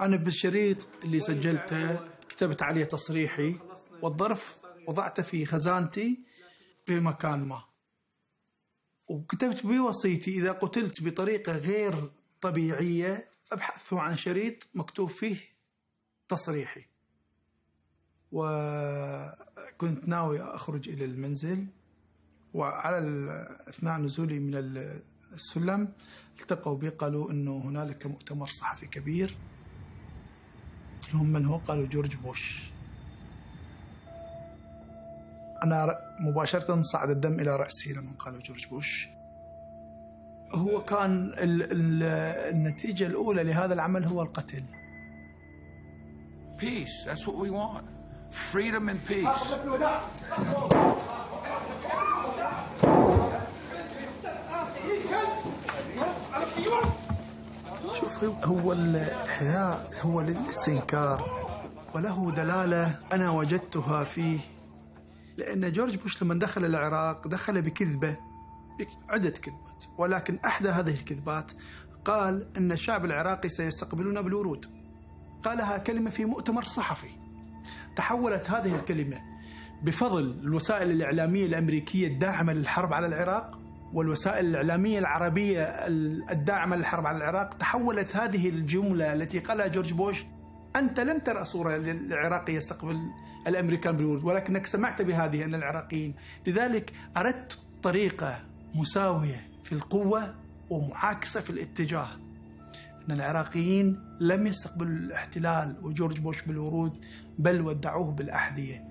أنا بالشريط اللي سجلته كتبت عليه تصريحي، والظرف وضعته في خزانتي بمكان ما، وكتبت بوصيتي إذا قتلت بطريقة غير طبيعية أبحث عن شريط مكتوب فيه تصريحي. وكنت ناوي أخرج إلى المنزل، وعلى أثناء نزولي من السلم التقوا بي قالوا إنه هنالك مؤتمر صحفي كبير. قلت لهم من هو؟ قالوا جورج بوش. أنا مباشرة صعد الدم إلى رأسي لما قالوا جورج بوش. هو كان النتيجة الأولى لهذا العمل هو القتل. Peace, that's what we want. Freedom and peace. شوف، هو الإحياء هو للاستنكار، وله دلالة أنا وجدتها فيه، لأن جورج بوش لما دخل العراق دخل بكذبة، عدة كذبات، ولكن أحدى هذه الكذبات قال أن الشعب العراقي سيستقبلون بالورود. قالها كلمة في مؤتمر صحفي. تحولت هذه الكلمة بفضل الوسائل الإعلامية الأمريكية الداعمة للحرب على العراق والوسائل الإعلامية العربية الداعمة للحرب على العراق. تحولت هذه الجملة التي قالها جورج بوش: أنت لم ترى صورة للعراقي يستقبل الأمريكان بالورود، ولكنك سمعت بهذه أن العراقيين. لذلك أردت طريقة مساوية في القوة ومعاكسة في الاتجاه، أن العراقيين لم يستقبلوا الاحتلال وجورج بوش بالورود، بل ودعوه بالأحذية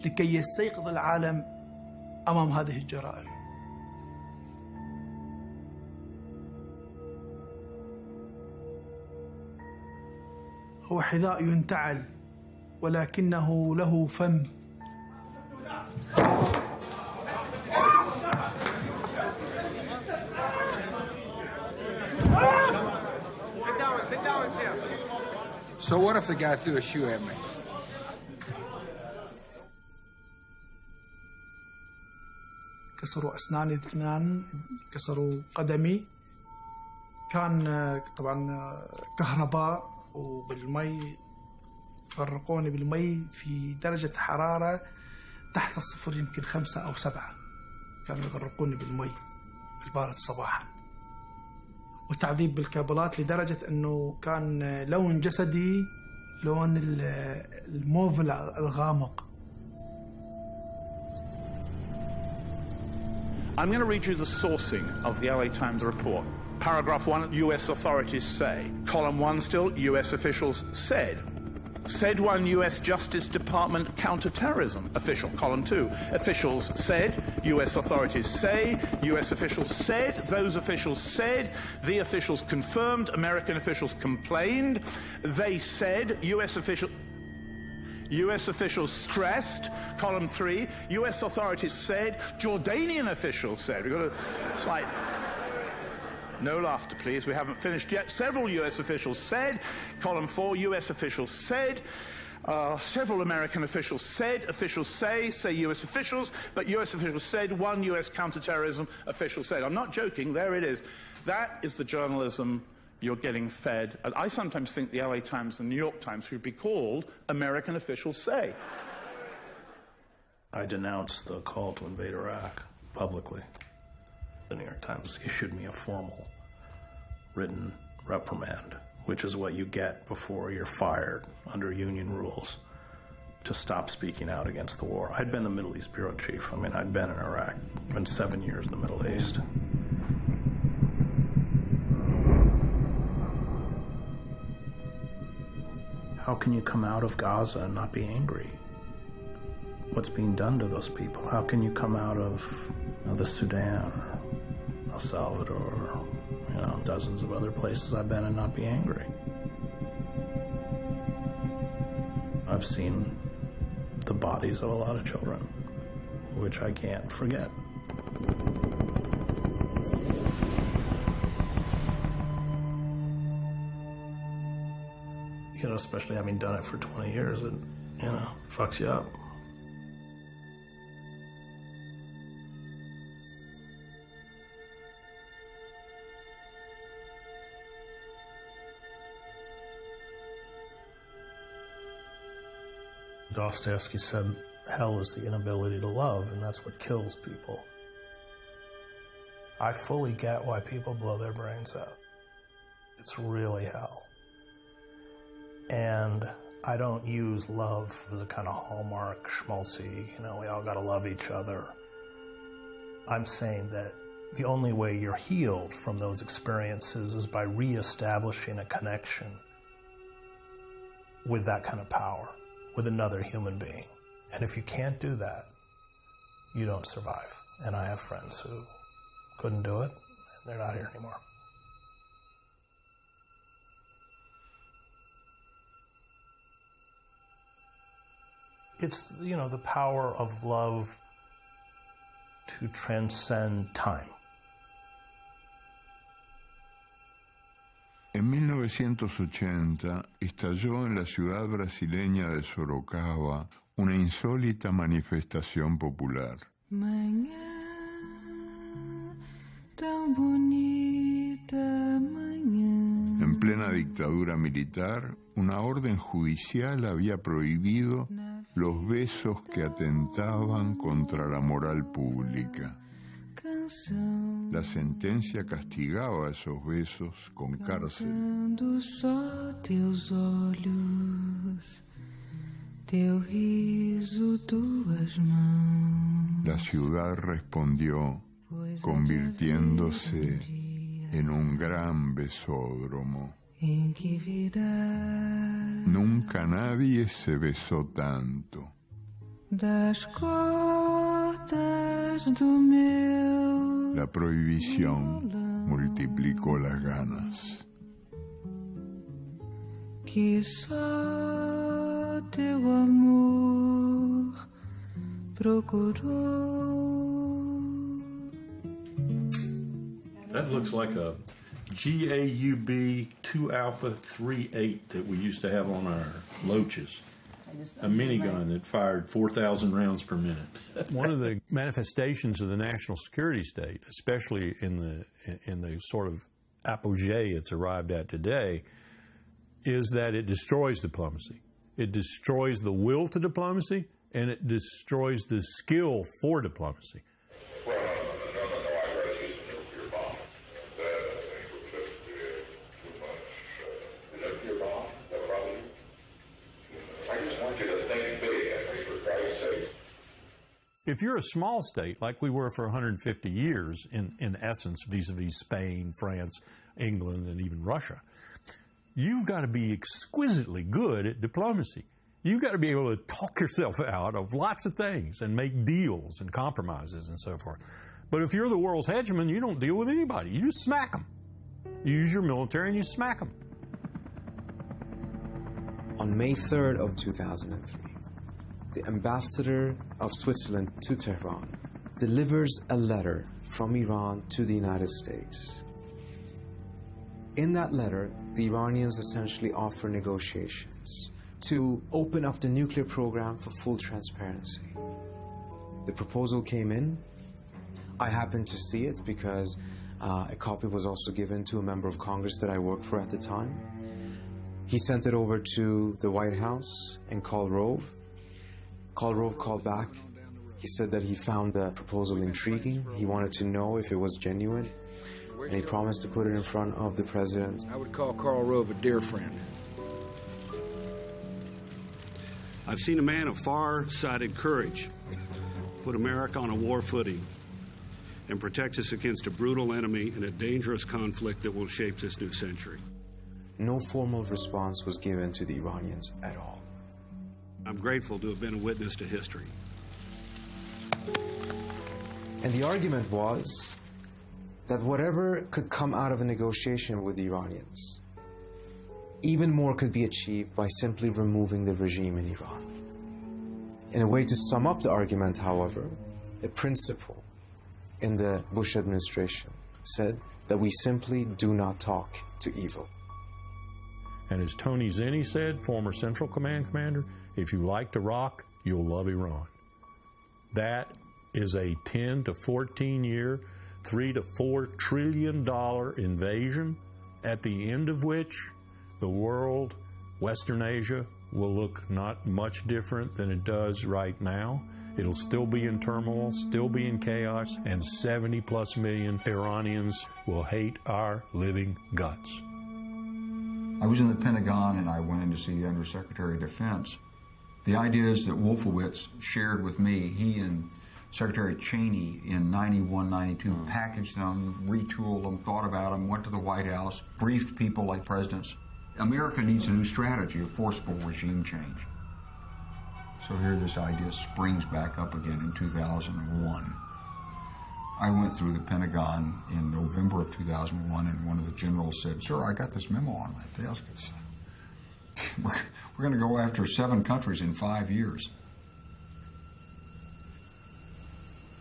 لكي يستيقظ العالم أمام هذه الجرائم. هو حذاء ينتعل ولكنه له فم. Sit down, sir. So what if the guy threw a shoe at me? كسروا أسناني الاثنان، كسروا قدمي. كان طبعا كهرباء وبالمي، غرقوني بالمي في درجة حرارة تحت الصفر، يمكن 5 أو 7. كانوا يغرقوني بالمي البارد صباحا، وتعذيب بالكابلات لدرجة أنه كان لون جسدي لون الموف الغامق. I'm going to read you the sourcing of the LA Times report. Paragraph 1, U.S. authorities say. Column 1 still, U.S. officials said. Said one U.S. Justice Department counterterrorism official. Column 2, officials said. U.S. authorities say. U.S. officials said. Those officials said. The officials confirmed. American officials complained. They said. U.S. officials stressed. Column 3, U.S. authorities said. Jordanian officials said. We've got a slight... No laughter, please. We haven't finished yet. Several U.S. officials said. Column 4, U.S. officials said. Several American officials said. Officials say U.S. officials, but U.S. officials said. One U.S. counterterrorism official said. I'm not joking. There it is. That is the journalism you're getting fed. And I sometimes think the LA Times and the New York Times should be called American officials say. I denounced the call to invade Iraq publicly. The New York Times issued me a formal written reprimand, which is what you get before you're fired under union rules to stop speaking out against the war. I'd been the Middle East bureau chief. I mean, I'd been in Iraq. I'd been 7 years in the Middle East. How can you come out of Gaza and not be angry? What's being done to those people? How can you come out of the Sudan or El Salvador or, dozens of other places I've been and not be angry? I've seen the bodies of a lot of children, which I can't forget. Especially having done it for 20 years, it, fucks you up. Dostoevsky said, hell is the inability to love, and that's what kills people. I fully get why people blow their brains out. It's really hell. And I don't use love as a kind of hallmark, schmaltzy, we all gotta love each other. I'm saying that the only way you're healed from those experiences is by reestablishing a connection with that kind of power, with another human being. And if you can't do that, you don't survive. And I have friends who couldn't do it, and they're not here anymore. It's, the power of love to transcend time. En 1980 estalló en la ciudad brasileña de Sorocaba una insólita manifestación popular. En plena dictadura militar, una orden judicial había prohibido los besos que atentaban contra la moral pública. La sentencia castigaba esos besos con cárcel. La ciudad respondió, convirtiéndose en un gran besódromo. Nunca nadie se besó tanto. La prohibición multiplicó las ganas. That looks like a GAUB 2 Alpha 38 that we used to have on our loaches. A minigun that fired 4,000 rounds per minute. One of the manifestations of the national security state, especially in the sort of apogee it's arrived at today, is that it destroys diplomacy. It destroys the will to diplomacy, and it destroys the skill for diplomacy. If you're a small state, like we were for 150 years, in essence, vis-a-vis Spain, France, England, and even Russia, you've got to be exquisitely good at diplomacy. You've got to be able to talk yourself out of lots of things and make deals and compromises and so forth. But if you're the world's hegemon, you don't deal with anybody. You just smack them. You use your military and you smack them. On May 3rd of 2003, the ambassador of Switzerland to Tehran delivers a letter from Iran to the United States. In that letter, the Iranians essentially offer negotiations to open up the nuclear program for full transparency. The proposal came in. I happened to see it because a copy was also given to a member of Congress that I worked for at the time. He sent it over to the White House and called Rove. Rove called back. He said that he found the proposal intriguing. He wanted to know if it was genuine. And he promised to put it in front of the president. I would call Karl Rove a dear friend. I've seen a man of far-sighted courage put America on a war footing and protect us against a brutal enemy in a dangerous conflict that will shape this new century. No formal response was given to the Iranians at all. I'm grateful to have been a witness to history. And the argument was that whatever could come out of a negotiation with the Iranians, even more could be achieved by simply removing the regime in Iran. In a way to sum up the argument, however, a principle in the Bush administration said that we simply do not talk to evil. And as Tony Zinni said, former Central Command commander, if you like to rock, you'll love Iran. That is a 10 to 14 year, $3 to $4 trillion invasion, at the end of which the world, Western Asia, will look not much different than it does right now. It'll still be in turmoil, still be in chaos, and 70+ million Iranians will hate our living guts. I was in the Pentagon and I went in to see the Undersecretary of Defense. The ideas that Wolfowitz shared with me, he and Secretary Cheney in 91, 92 packaged them, retooled them, thought about them, went to the White House, briefed people like presidents. America needs a new strategy of forcible regime change. So here this idea springs back up again in 2001. I went through the Pentagon in November of 2001, and one of the generals said, "Sir, I got this memo on my desk. We're going to go after 7 countries in 5 years."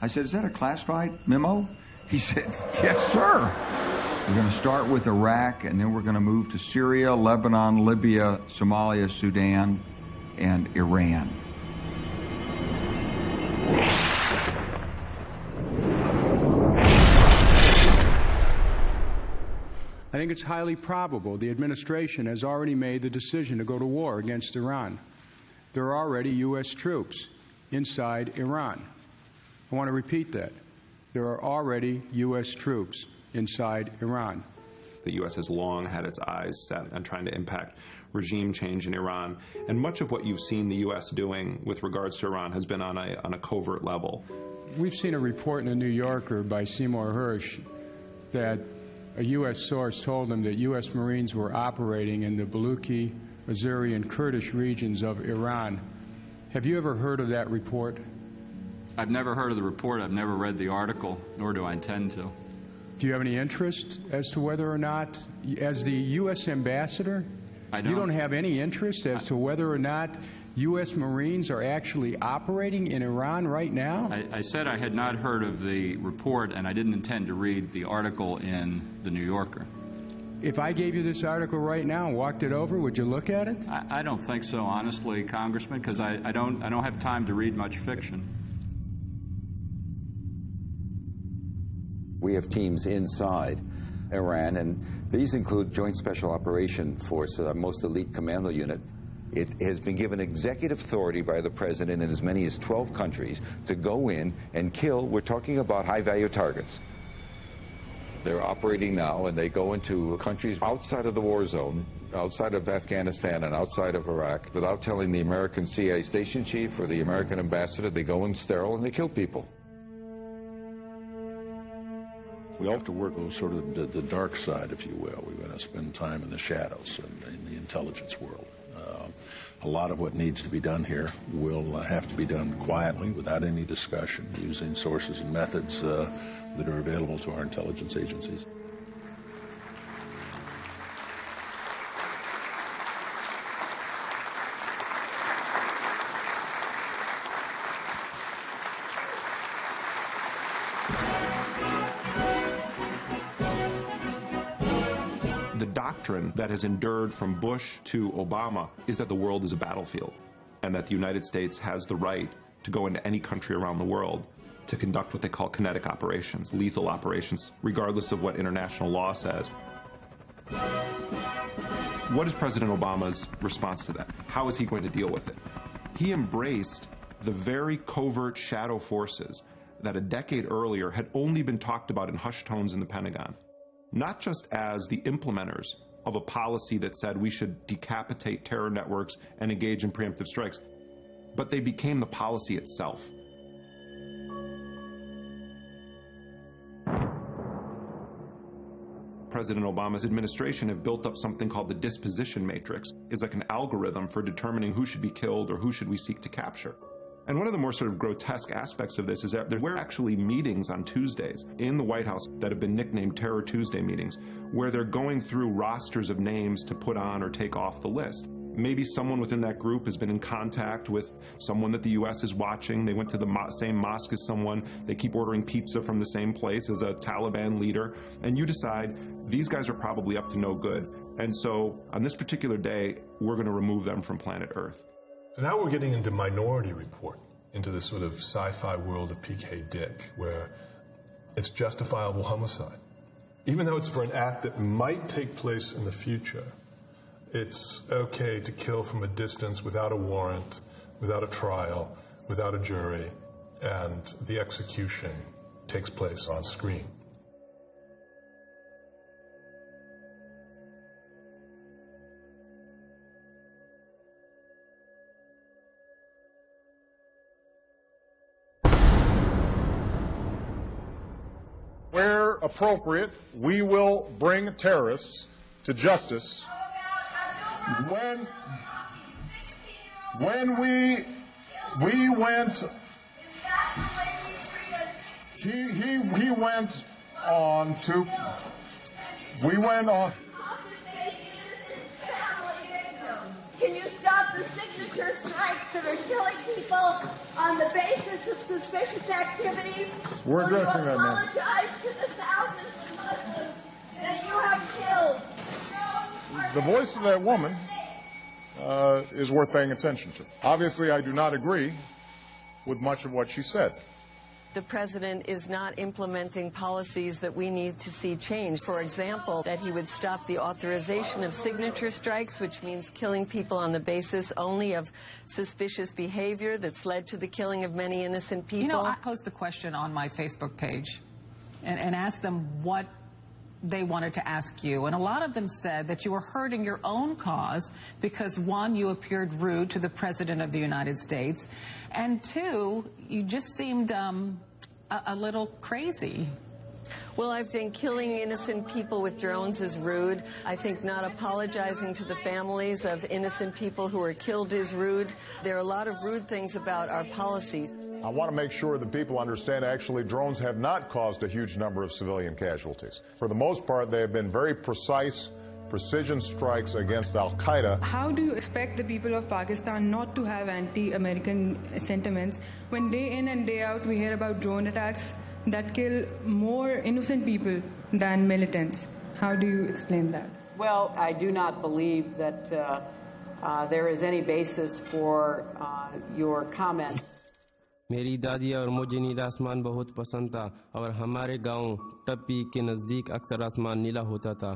I said, "Is that a classified memo?" He said, "Yes, sir. We're going to start with Iraq, and then we're going to move to Syria, Lebanon, Libya, Somalia, Sudan, and Iran." I think it's highly probable the administration has already made the decision to go to war against Iran. There are already U.S. troops inside Iran. I want to repeat that. There are already U.S. troops inside Iran. The U.S. has long had its eyes set on trying to impact regime change in Iran, and much of what you've seen the U.S. doing with regards to Iran has been on a covert level. We've seen a report in the New Yorker by Seymour Hersh that a U.S. source told them that U.S. Marines were operating in the Baluchi, Azeri, and Kurdish regions of Iran. Have you ever heard of that report? I've never heard of the report. I've never read the article, nor do I intend to. Do you have any interest as to whether or not, as the U.S. ambassador, you don't have any interest as to whether or not U.S. Marines are actually operating in Iran right now? I said I had not heard of the report, and I didn't intend to read the article in the New Yorker. If I gave you this article right now and walked it over, would you look at it? I don't think so, honestly, Congressman, because I don't have time to read much fiction. We have teams inside Iran, and these include Joint Special Operation Force, our most elite commando unit. It has been given executive authority by the president in as many as 12 countries to go in and kill. We're talking about high-value targets. They're operating now, and they go into countries outside of the war zone, outside of Afghanistan and outside of Iraq, without telling the American CIA station chief or the American ambassador. They go in sterile and they kill people. We have to work on sort of the dark side, if you will. We're going to spend time in the shadows and in the intelligence world. A lot of what needs to be done here will have to be done quietly, without any discussion, using sources and methods that are available to our intelligence agencies. The doctrine that has endured from Bush to Obama is that the world is a battlefield and that the United States has the right to go into any country around the world to conduct what they call kinetic operations, lethal operations, regardless of what international law says. What is President Obama's response to that? How is he going to deal with it? He embraced the very covert shadow forces that a decade earlier had only been talked about in hushed tones in the Pentagon, not just as the implementers of a policy that said we should decapitate terror networks and engage in preemptive strikes, but they became the policy itself. President Obama's administration have built up something called the disposition matrix. It's like an algorithm for determining who should be killed or who should we seek to capture. And one of the more sort of grotesque aspects of this is that there were actually meetings on Tuesdays in the White House that have been nicknamed Terror Tuesday meetings, where they're going through rosters of names to put on or take off the list. Maybe someone within that group has been in contact with someone that the U.S. is watching. They went to the same mosque as someone. They keep ordering pizza from the same place as a Taliban leader. And you decide these guys are probably up to no good. And so on this particular day, we're going to remove them from planet Earth. So now we're getting into Minority Report, into this sort of sci-fi world of P.K. Dick, where it's justifiable homicide. Even though it's for an act that might take place in the future, it's okay to kill from a distance without a warrant, without a trial, without a jury, and the execution takes place on screen. Where appropriate, we will bring terrorists to justice. When we went, he went on to, we went on. Can you stop the signature strikes that are killing people on the basis of suspicious activities? We're addressing that now. Apologize to the thousands of Muslims that you have killed. The voice of that woman is worth paying attention to. Obviously, I do not agree with much of what she said. The president is not implementing policies that we need to see change. For example, that he would stop the authorization of signature strikes, which means killing people on the basis only of suspicious behavior that's led to the killing of many innocent people. You know, I posed the question on my Facebook page and asked them what they wanted to ask you. And a lot of them said that you were hurting your own cause because, one, you appeared rude to the President of the United States, and two, you just seemed a little crazy. Well, I think killing innocent people with drones is rude. I think not apologizing to the families of innocent people who are killed is rude. There are a lot of rude things about our policies. I want to make sure that people understand actually drones have not caused a huge number of civilian casualties. For the most part, they have been very precise, precision strikes against al-Qaeda. How do you expect the people of Pakistan not to have anti-American sentiments when day in and day out we hear about drone attacks that kill more innocent people than militants? How do you explain that? Well, I do not believe that there is any basis for your comment. मेरी दादी और मुझे नीला आसमान बहुत पसंद था और हमारे गांव टप्पी के नज़दीक अक्सर आसमान नीला होता था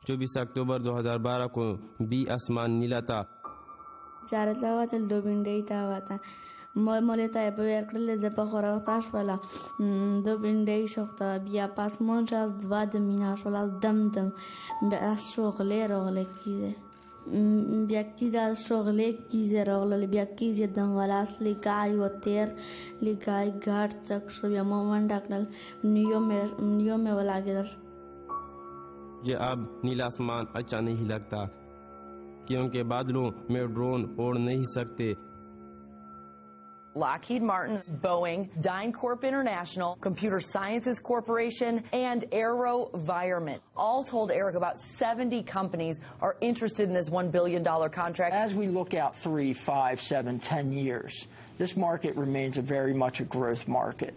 24 अक्टूबर 2012 को भी आसमान नीला था चारतला वाचल दो बिंडे था मोले तायब ले जपा खरा ताश वाला दो बिंडे शोकता बिया पास मोंचास dva dminash वाला दम बस शोगले रोगले कीदे بيكيد شغلك كيزي رغل بيكيد جدا ولا أصلي كاي وتير لكاي غارت تكشف يا مامان داخل من يوم ولا قدر ये अब नीला आसमान अच्छा नहीं लगता क्योंकि बादलों में ड्रोन उड़ नहीं सकते Lockheed Martin, Boeing, DynCorp International, Computer Sciences Corporation, and AeroVironment. All told, Eric, about 70 companies are interested in this $1 billion contract. As we look out 3, 5, 7, 10 years, this market remains very much a growth market.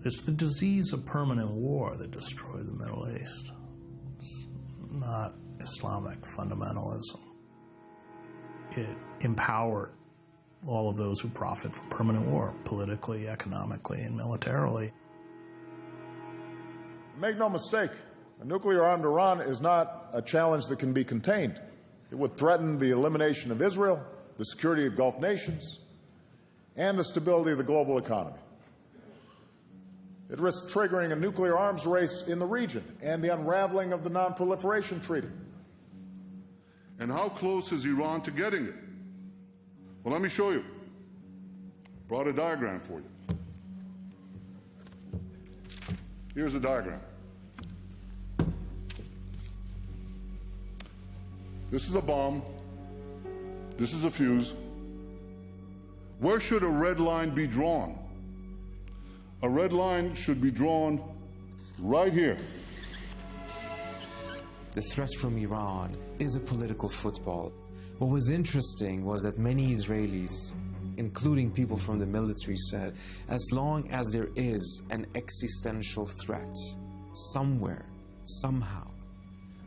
It's the disease of permanent war that destroyed the Middle East. It's not Islamic fundamentalism. It empowered all of those who profit from permanent war, politically, economically, and militarily. Make no mistake, a nuclear-armed Iran is not a challenge that can be contained. It would threaten the elimination of Israel, the security of Gulf nations, and the stability of the global economy. It risks triggering a nuclear arms race in the region and the unraveling of the Non-Proliferation Treaty. And how close is Iran to getting it? Well, let me show you. Brought a diagram for you. Here's a diagram. This is a bomb. This is a fuse. Where should a red line be drawn? A red line should be drawn right here. The threat from Iran is a political football. What was interesting was that many Israelis, including people from the military, said, as long as there is an existential threat somewhere, somehow,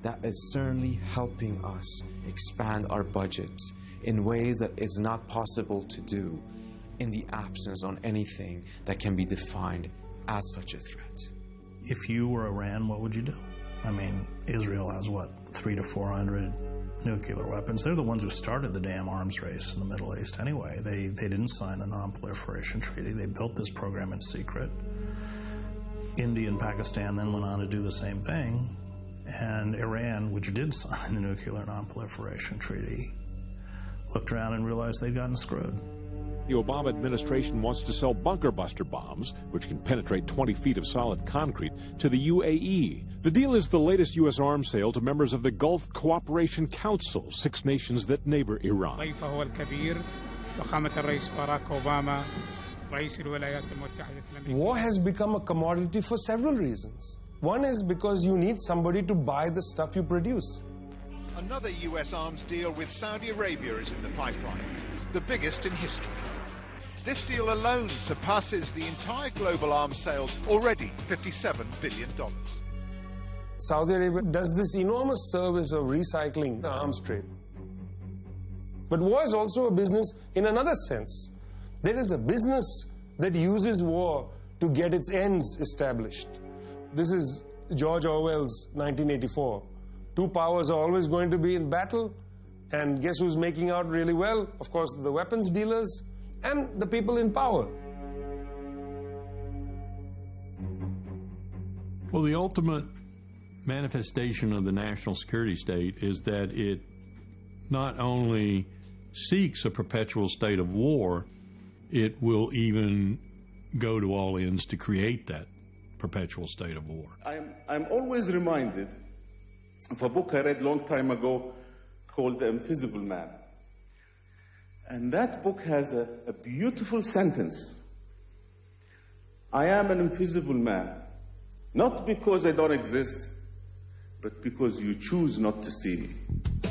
that is certainly helping us expand our budget in ways that is not possible to do in the absence on anything that can be defined as such a threat. If you were Iran, what would you do? I mean, Israel has, what, 300 to 400 nuclear weapons? They're the ones who started the damn arms race in the Middle East anyway. They didn't sign the Non-Proliferation Treaty. They built this program in secret. India and Pakistan then went on to do the same thing. And Iran, which did sign the Nuclear Non-Proliferation Treaty, looked around and realized they'd gotten screwed. The Obama administration wants to sell bunker buster bombs, which can penetrate 20 feet of solid concrete, to the UAE. The deal is the latest U.S. arms sale to members of the Gulf Cooperation Council, 6 nations that neighbor Iran. War has become a commodity for several reasons. One is because you need somebody to buy the stuff you produce. Another U.S. arms deal with Saudi Arabia is in the pipeline, the biggest in history. This deal alone surpasses the entire global arms sales, already $57 billion. Saudi Arabia does this enormous service of recycling the arms trade. But war is also a business in another sense. There is a business that uses war to get its ends established. This is George Orwell's 1984. Two powers are always going to be in battle, And guess who's making out really well? Of course, the weapons dealers and the people in power. Well, the ultimate manifestation of the national security state is that it not only seeks a perpetual state of war, it will even go to all ends to create that perpetual state of war. I'm always reminded of a book I read a long time ago called The Invisible Man. And that book has a beautiful sentence. I am an invisible man, not because I don't exist, but because you choose not to see me.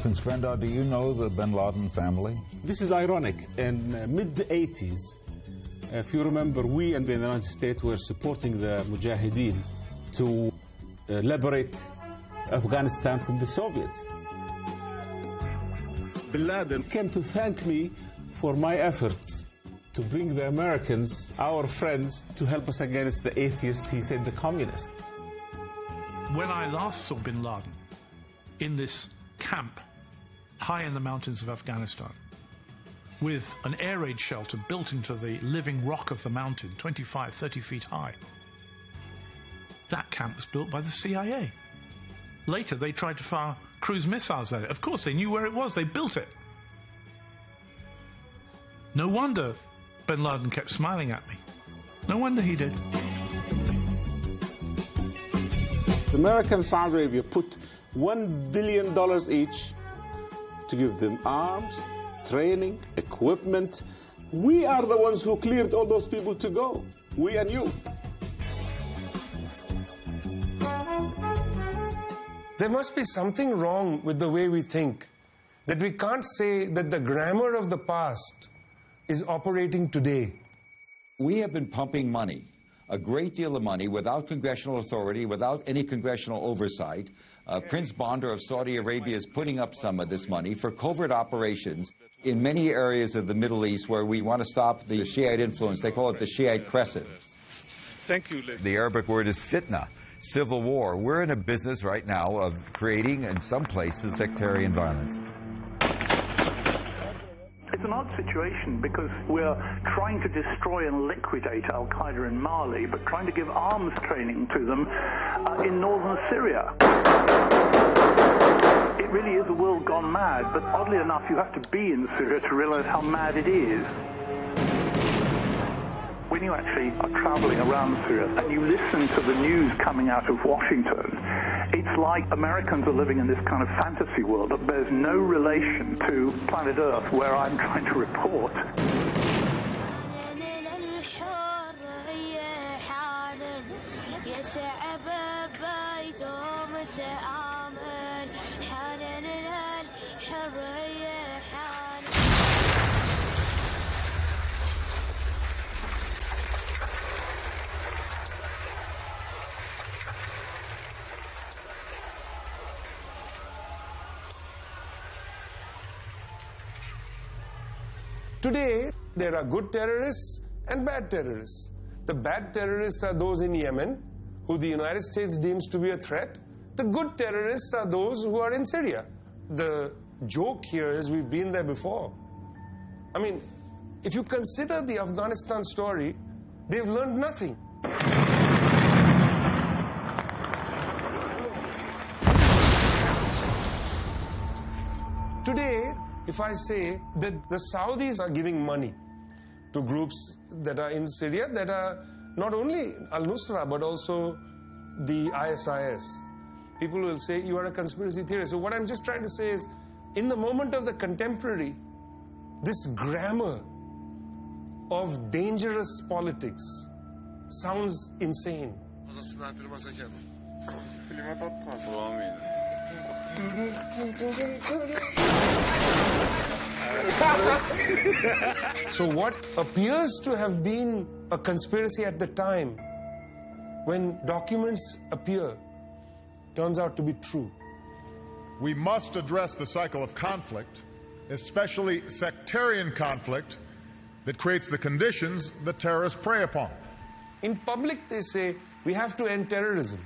Prince Vendor, do you know the bin Laden family? This is ironic. In mid-80s, if you remember, we in the United States were supporting the Mujahideen to liberate Afghanistan from the Soviets. Bin Laden came to thank me for my efforts to bring the Americans, our friends, to help us against the atheists, he said, the communists. When I last saw Bin Laden in this camp high in the mountains of Afghanistan with an air raid shelter built into the living rock of the mountain, 25, 30 feet high, that camp was built by the CIA. Later, they tried to fire cruise missiles at it. Of course, they knew where it was. They built it. No wonder Bin Laden kept smiling at me. No wonder he did. The American and Saudi Arabia put $1 billion each to give them arms, training, equipment. We are the ones who cleared all those people to go. We and you. There must be something wrong with the way we think, that we can't say that the grammar of the past is operating today. We have been pumping money, a great deal of money, without congressional authority, without any congressional oversight. Prince Bandar of Saudi Arabia is putting up some of this money for covert operations in many areas of the Middle East where we want to stop the Shiite influence. They call it the Shiite Crescent. Thank you. The Arabic word is fitna, civil war. We're in a business right now of creating, in some places, sectarian violence. It's an odd situation because we're trying to destroy and liquidate Al-Qaeda in Mali, but trying to give arms training to them in northern Syria. It really is a world gone mad, but oddly enough, you have to be in Syria to realize how mad it is. When you actually are traveling around Syria and you listen to the news coming out of Washington, it's like Americans are living in this kind of fantasy world that bears no relation to planet Earth, where I'm trying to report. Today, there are good terrorists and bad terrorists. The bad terrorists are those in Yemen, who the United States deems to be a threat. The good terrorists are those who are in Syria. The joke here is we've been there before. I mean, if you consider the Afghanistan story, they've learned nothing. Today, if I say that the Saudis are giving money to groups that are in Syria that are not only al-Nusra but also the ISIS, people will say you are a conspiracy theorist. So what I'm just trying to say is, in the moment of the contemporary, this grammar of dangerous politics sounds insane. So what appears to have been a conspiracy at the time, when documents appear, turns out to be true. We must address the cycle of conflict, especially sectarian conflict, that creates the conditions that terrorists prey upon. In public, they say, we have to end terrorism.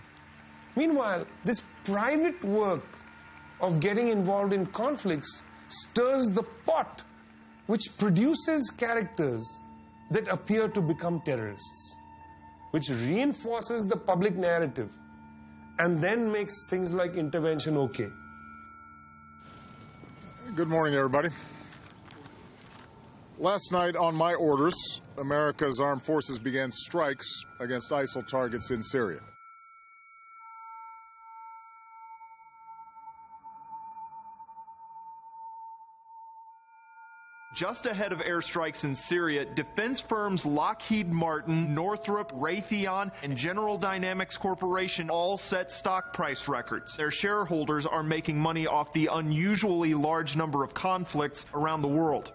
Meanwhile, this private work of getting involved in conflicts stirs the pot which produces characters that appear to become terrorists, which reinforces the public narrative and then makes things like intervention okay. Good morning, everybody. Last night, on my orders, America's armed forces began strikes against ISIL targets in Syria. Just ahead of airstrikes in Syria, defense firms Lockheed Martin, Northrop, Raytheon, and General Dynamics Corporation all set stock price records. Their shareholders are making money off the unusually large number of conflicts around the world.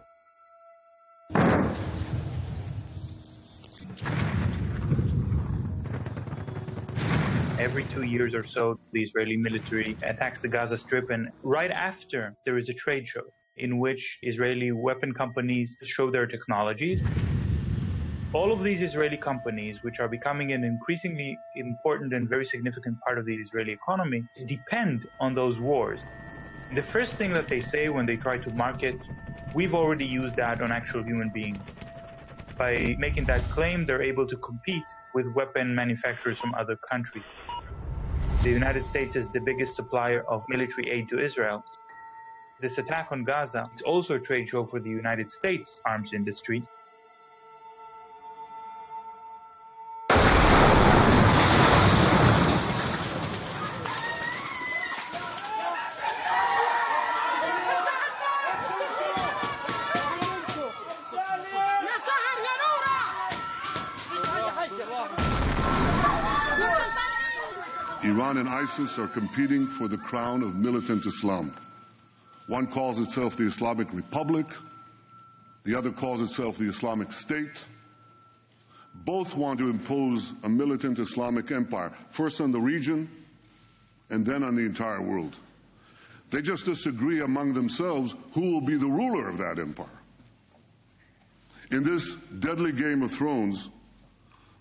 Every 2 years or so, the Israeli military attacks the Gaza Strip, and right after, there is a trade show in which Israeli weapon companies show their technologies. All of these Israeli companies, which are becoming an increasingly important and very significant part of the Israeli economy, depend on those wars. The first thing that they say when they try to market, we've already used that on actual human beings. By making that claim, they're able to compete with weapon manufacturers from other countries. The United States is the biggest supplier of military aid to Israel. This attack on Gaza is also a trade show for the United States arms industry. Iran and ISIS are competing for the crown of militant Islam. One calls itself the Islamic Republic, the other calls itself the Islamic State. Both want to impose a militant Islamic empire, first on the region and then on the entire world. They just disagree among themselves who will be the ruler of that empire. In this deadly Game of Thrones,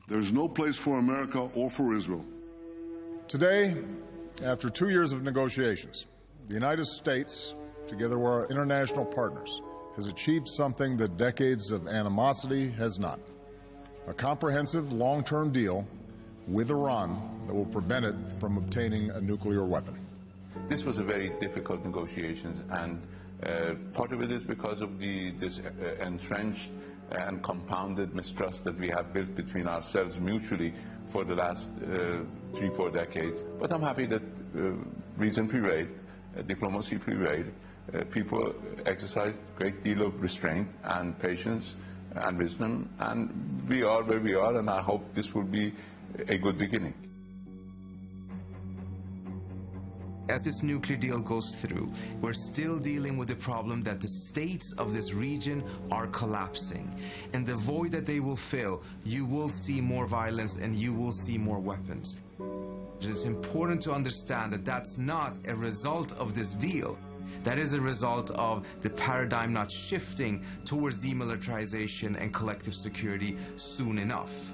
there's no place for America or for Israel. Today, after 2 years of negotiations, the United States, together with our international partners, has achieved something that decades of animosity has not. A comprehensive, long-term deal with Iran that will prevent it from obtaining a nuclear weapon. This was a very difficult negotiations, and part of it is because of this entrenched and compounded mistrust that we have built between ourselves mutually for the last 3-4 decades. But I'm happy that reason prevailed, diplomacy prevailed. People exercised a great deal of restraint and patience and wisdom, and we are where we are, and I hope this will be a good beginning. As this nuclear deal goes through, we're still dealing with the problem that the states of this region are collapsing. And the void that they will fill, you will see more violence and you will see more weapons. It's important to understand that that's not a result of this deal. That is a result of the paradigm not shifting towards demilitarization and collective security soon enough.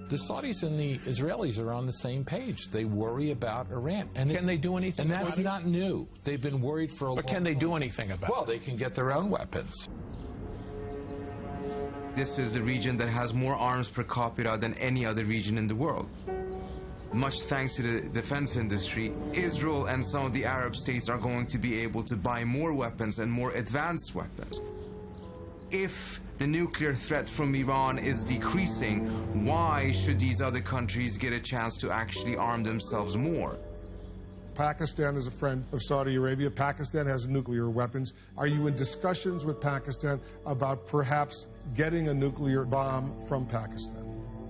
The Saudis and the Israelis are on the same page. They worry about Iran. And can they do anything about it? And that's not new. They've been worried for a long time. But can they do anything about it? Well, they can get their own weapons. This is the region that has more arms per capita than any other region in the world. Much thanks to the defense industry, Israel and some of the Arab states are going to be able to buy more weapons and more advanced weapons. If the nuclear threat from Iran is decreasing, why should these other countries get a chance to actually arm themselves more? Pakistan is a friend of Saudi Arabia. Pakistan has nuclear weapons. Are you in discussions with Pakistan about perhaps getting a nuclear bomb from Pakistan?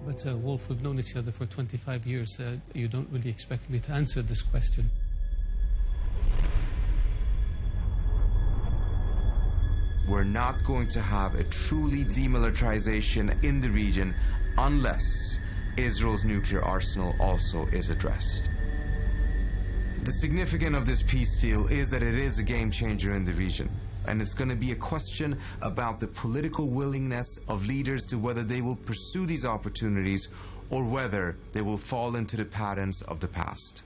But Wolf, we've known each other for 25 years. You don't really expect me to answer this question. We're not going to have a truly demilitarization in the region unless Israel's nuclear arsenal also is addressed. The significance of this peace deal is that it is a game changer in the region. And it's going to be a question about the political willingness of leaders to whether they will pursue these opportunities or whether they will fall into the patterns of the past.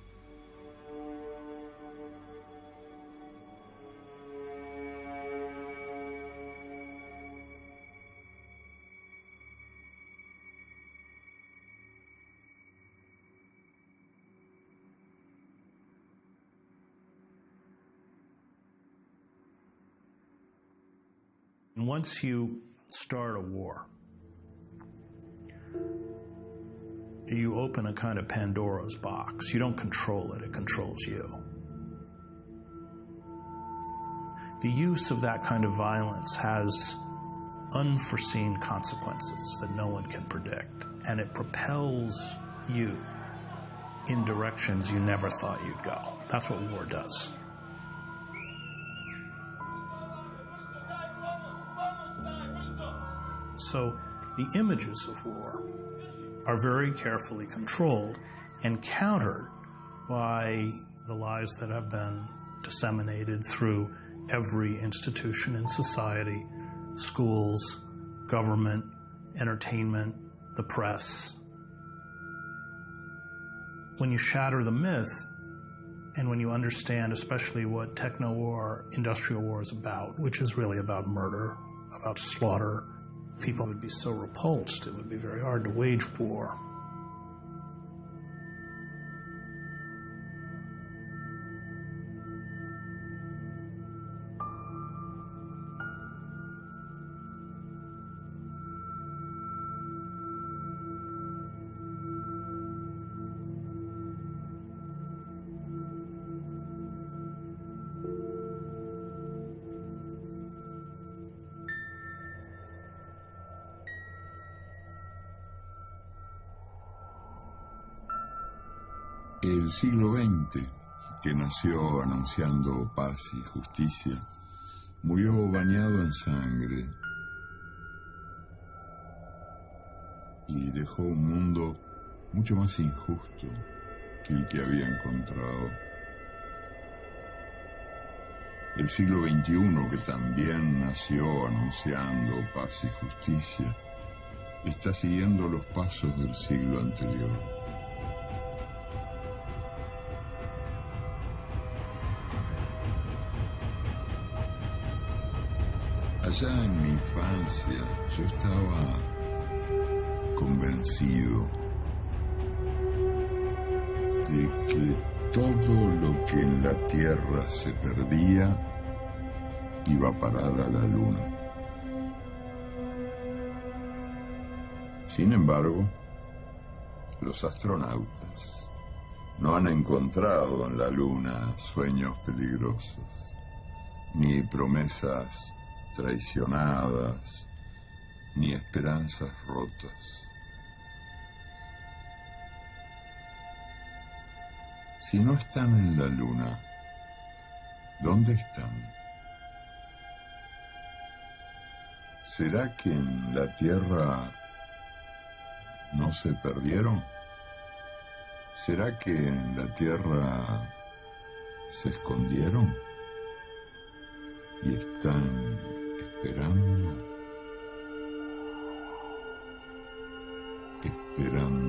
Once you start a war, you open a kind of Pandora's box. You don't control it, it controls you. The use of that kind of violence has unforeseen consequences that no one can predict, and it propels you in directions you never thought you'd go. That's what war does. So the images of war are very carefully controlled and countered by the lies that have been disseminated through every institution in society, schools, government, entertainment, the press. When you shatter the myth, and when you understand especially what techno-war, industrial war is about, which is really about murder, about slaughter, people would be so repulsed, it would be very hard to wage war. El siglo XX, que nació anunciando paz y justicia, murió bañado en sangre y dejó un mundo mucho más injusto que el que había encontrado. El siglo XXI, que también nació anunciando paz y justicia, está siguiendo los pasos del siglo anterior. Allá en mi infancia yo estaba convencido de que todo lo que en la Tierra se perdía iba a parar a la Luna. Sin embargo, los astronautas no han encontrado en la Luna sueños peligrosos, ni promesas traicionadas, ni esperanzas rotas. Si no están en la Luna, ¿dónde están? ¿Será que en la Tierra no se perdieron? ¿Será que en la Tierra se escondieron? Y están esperando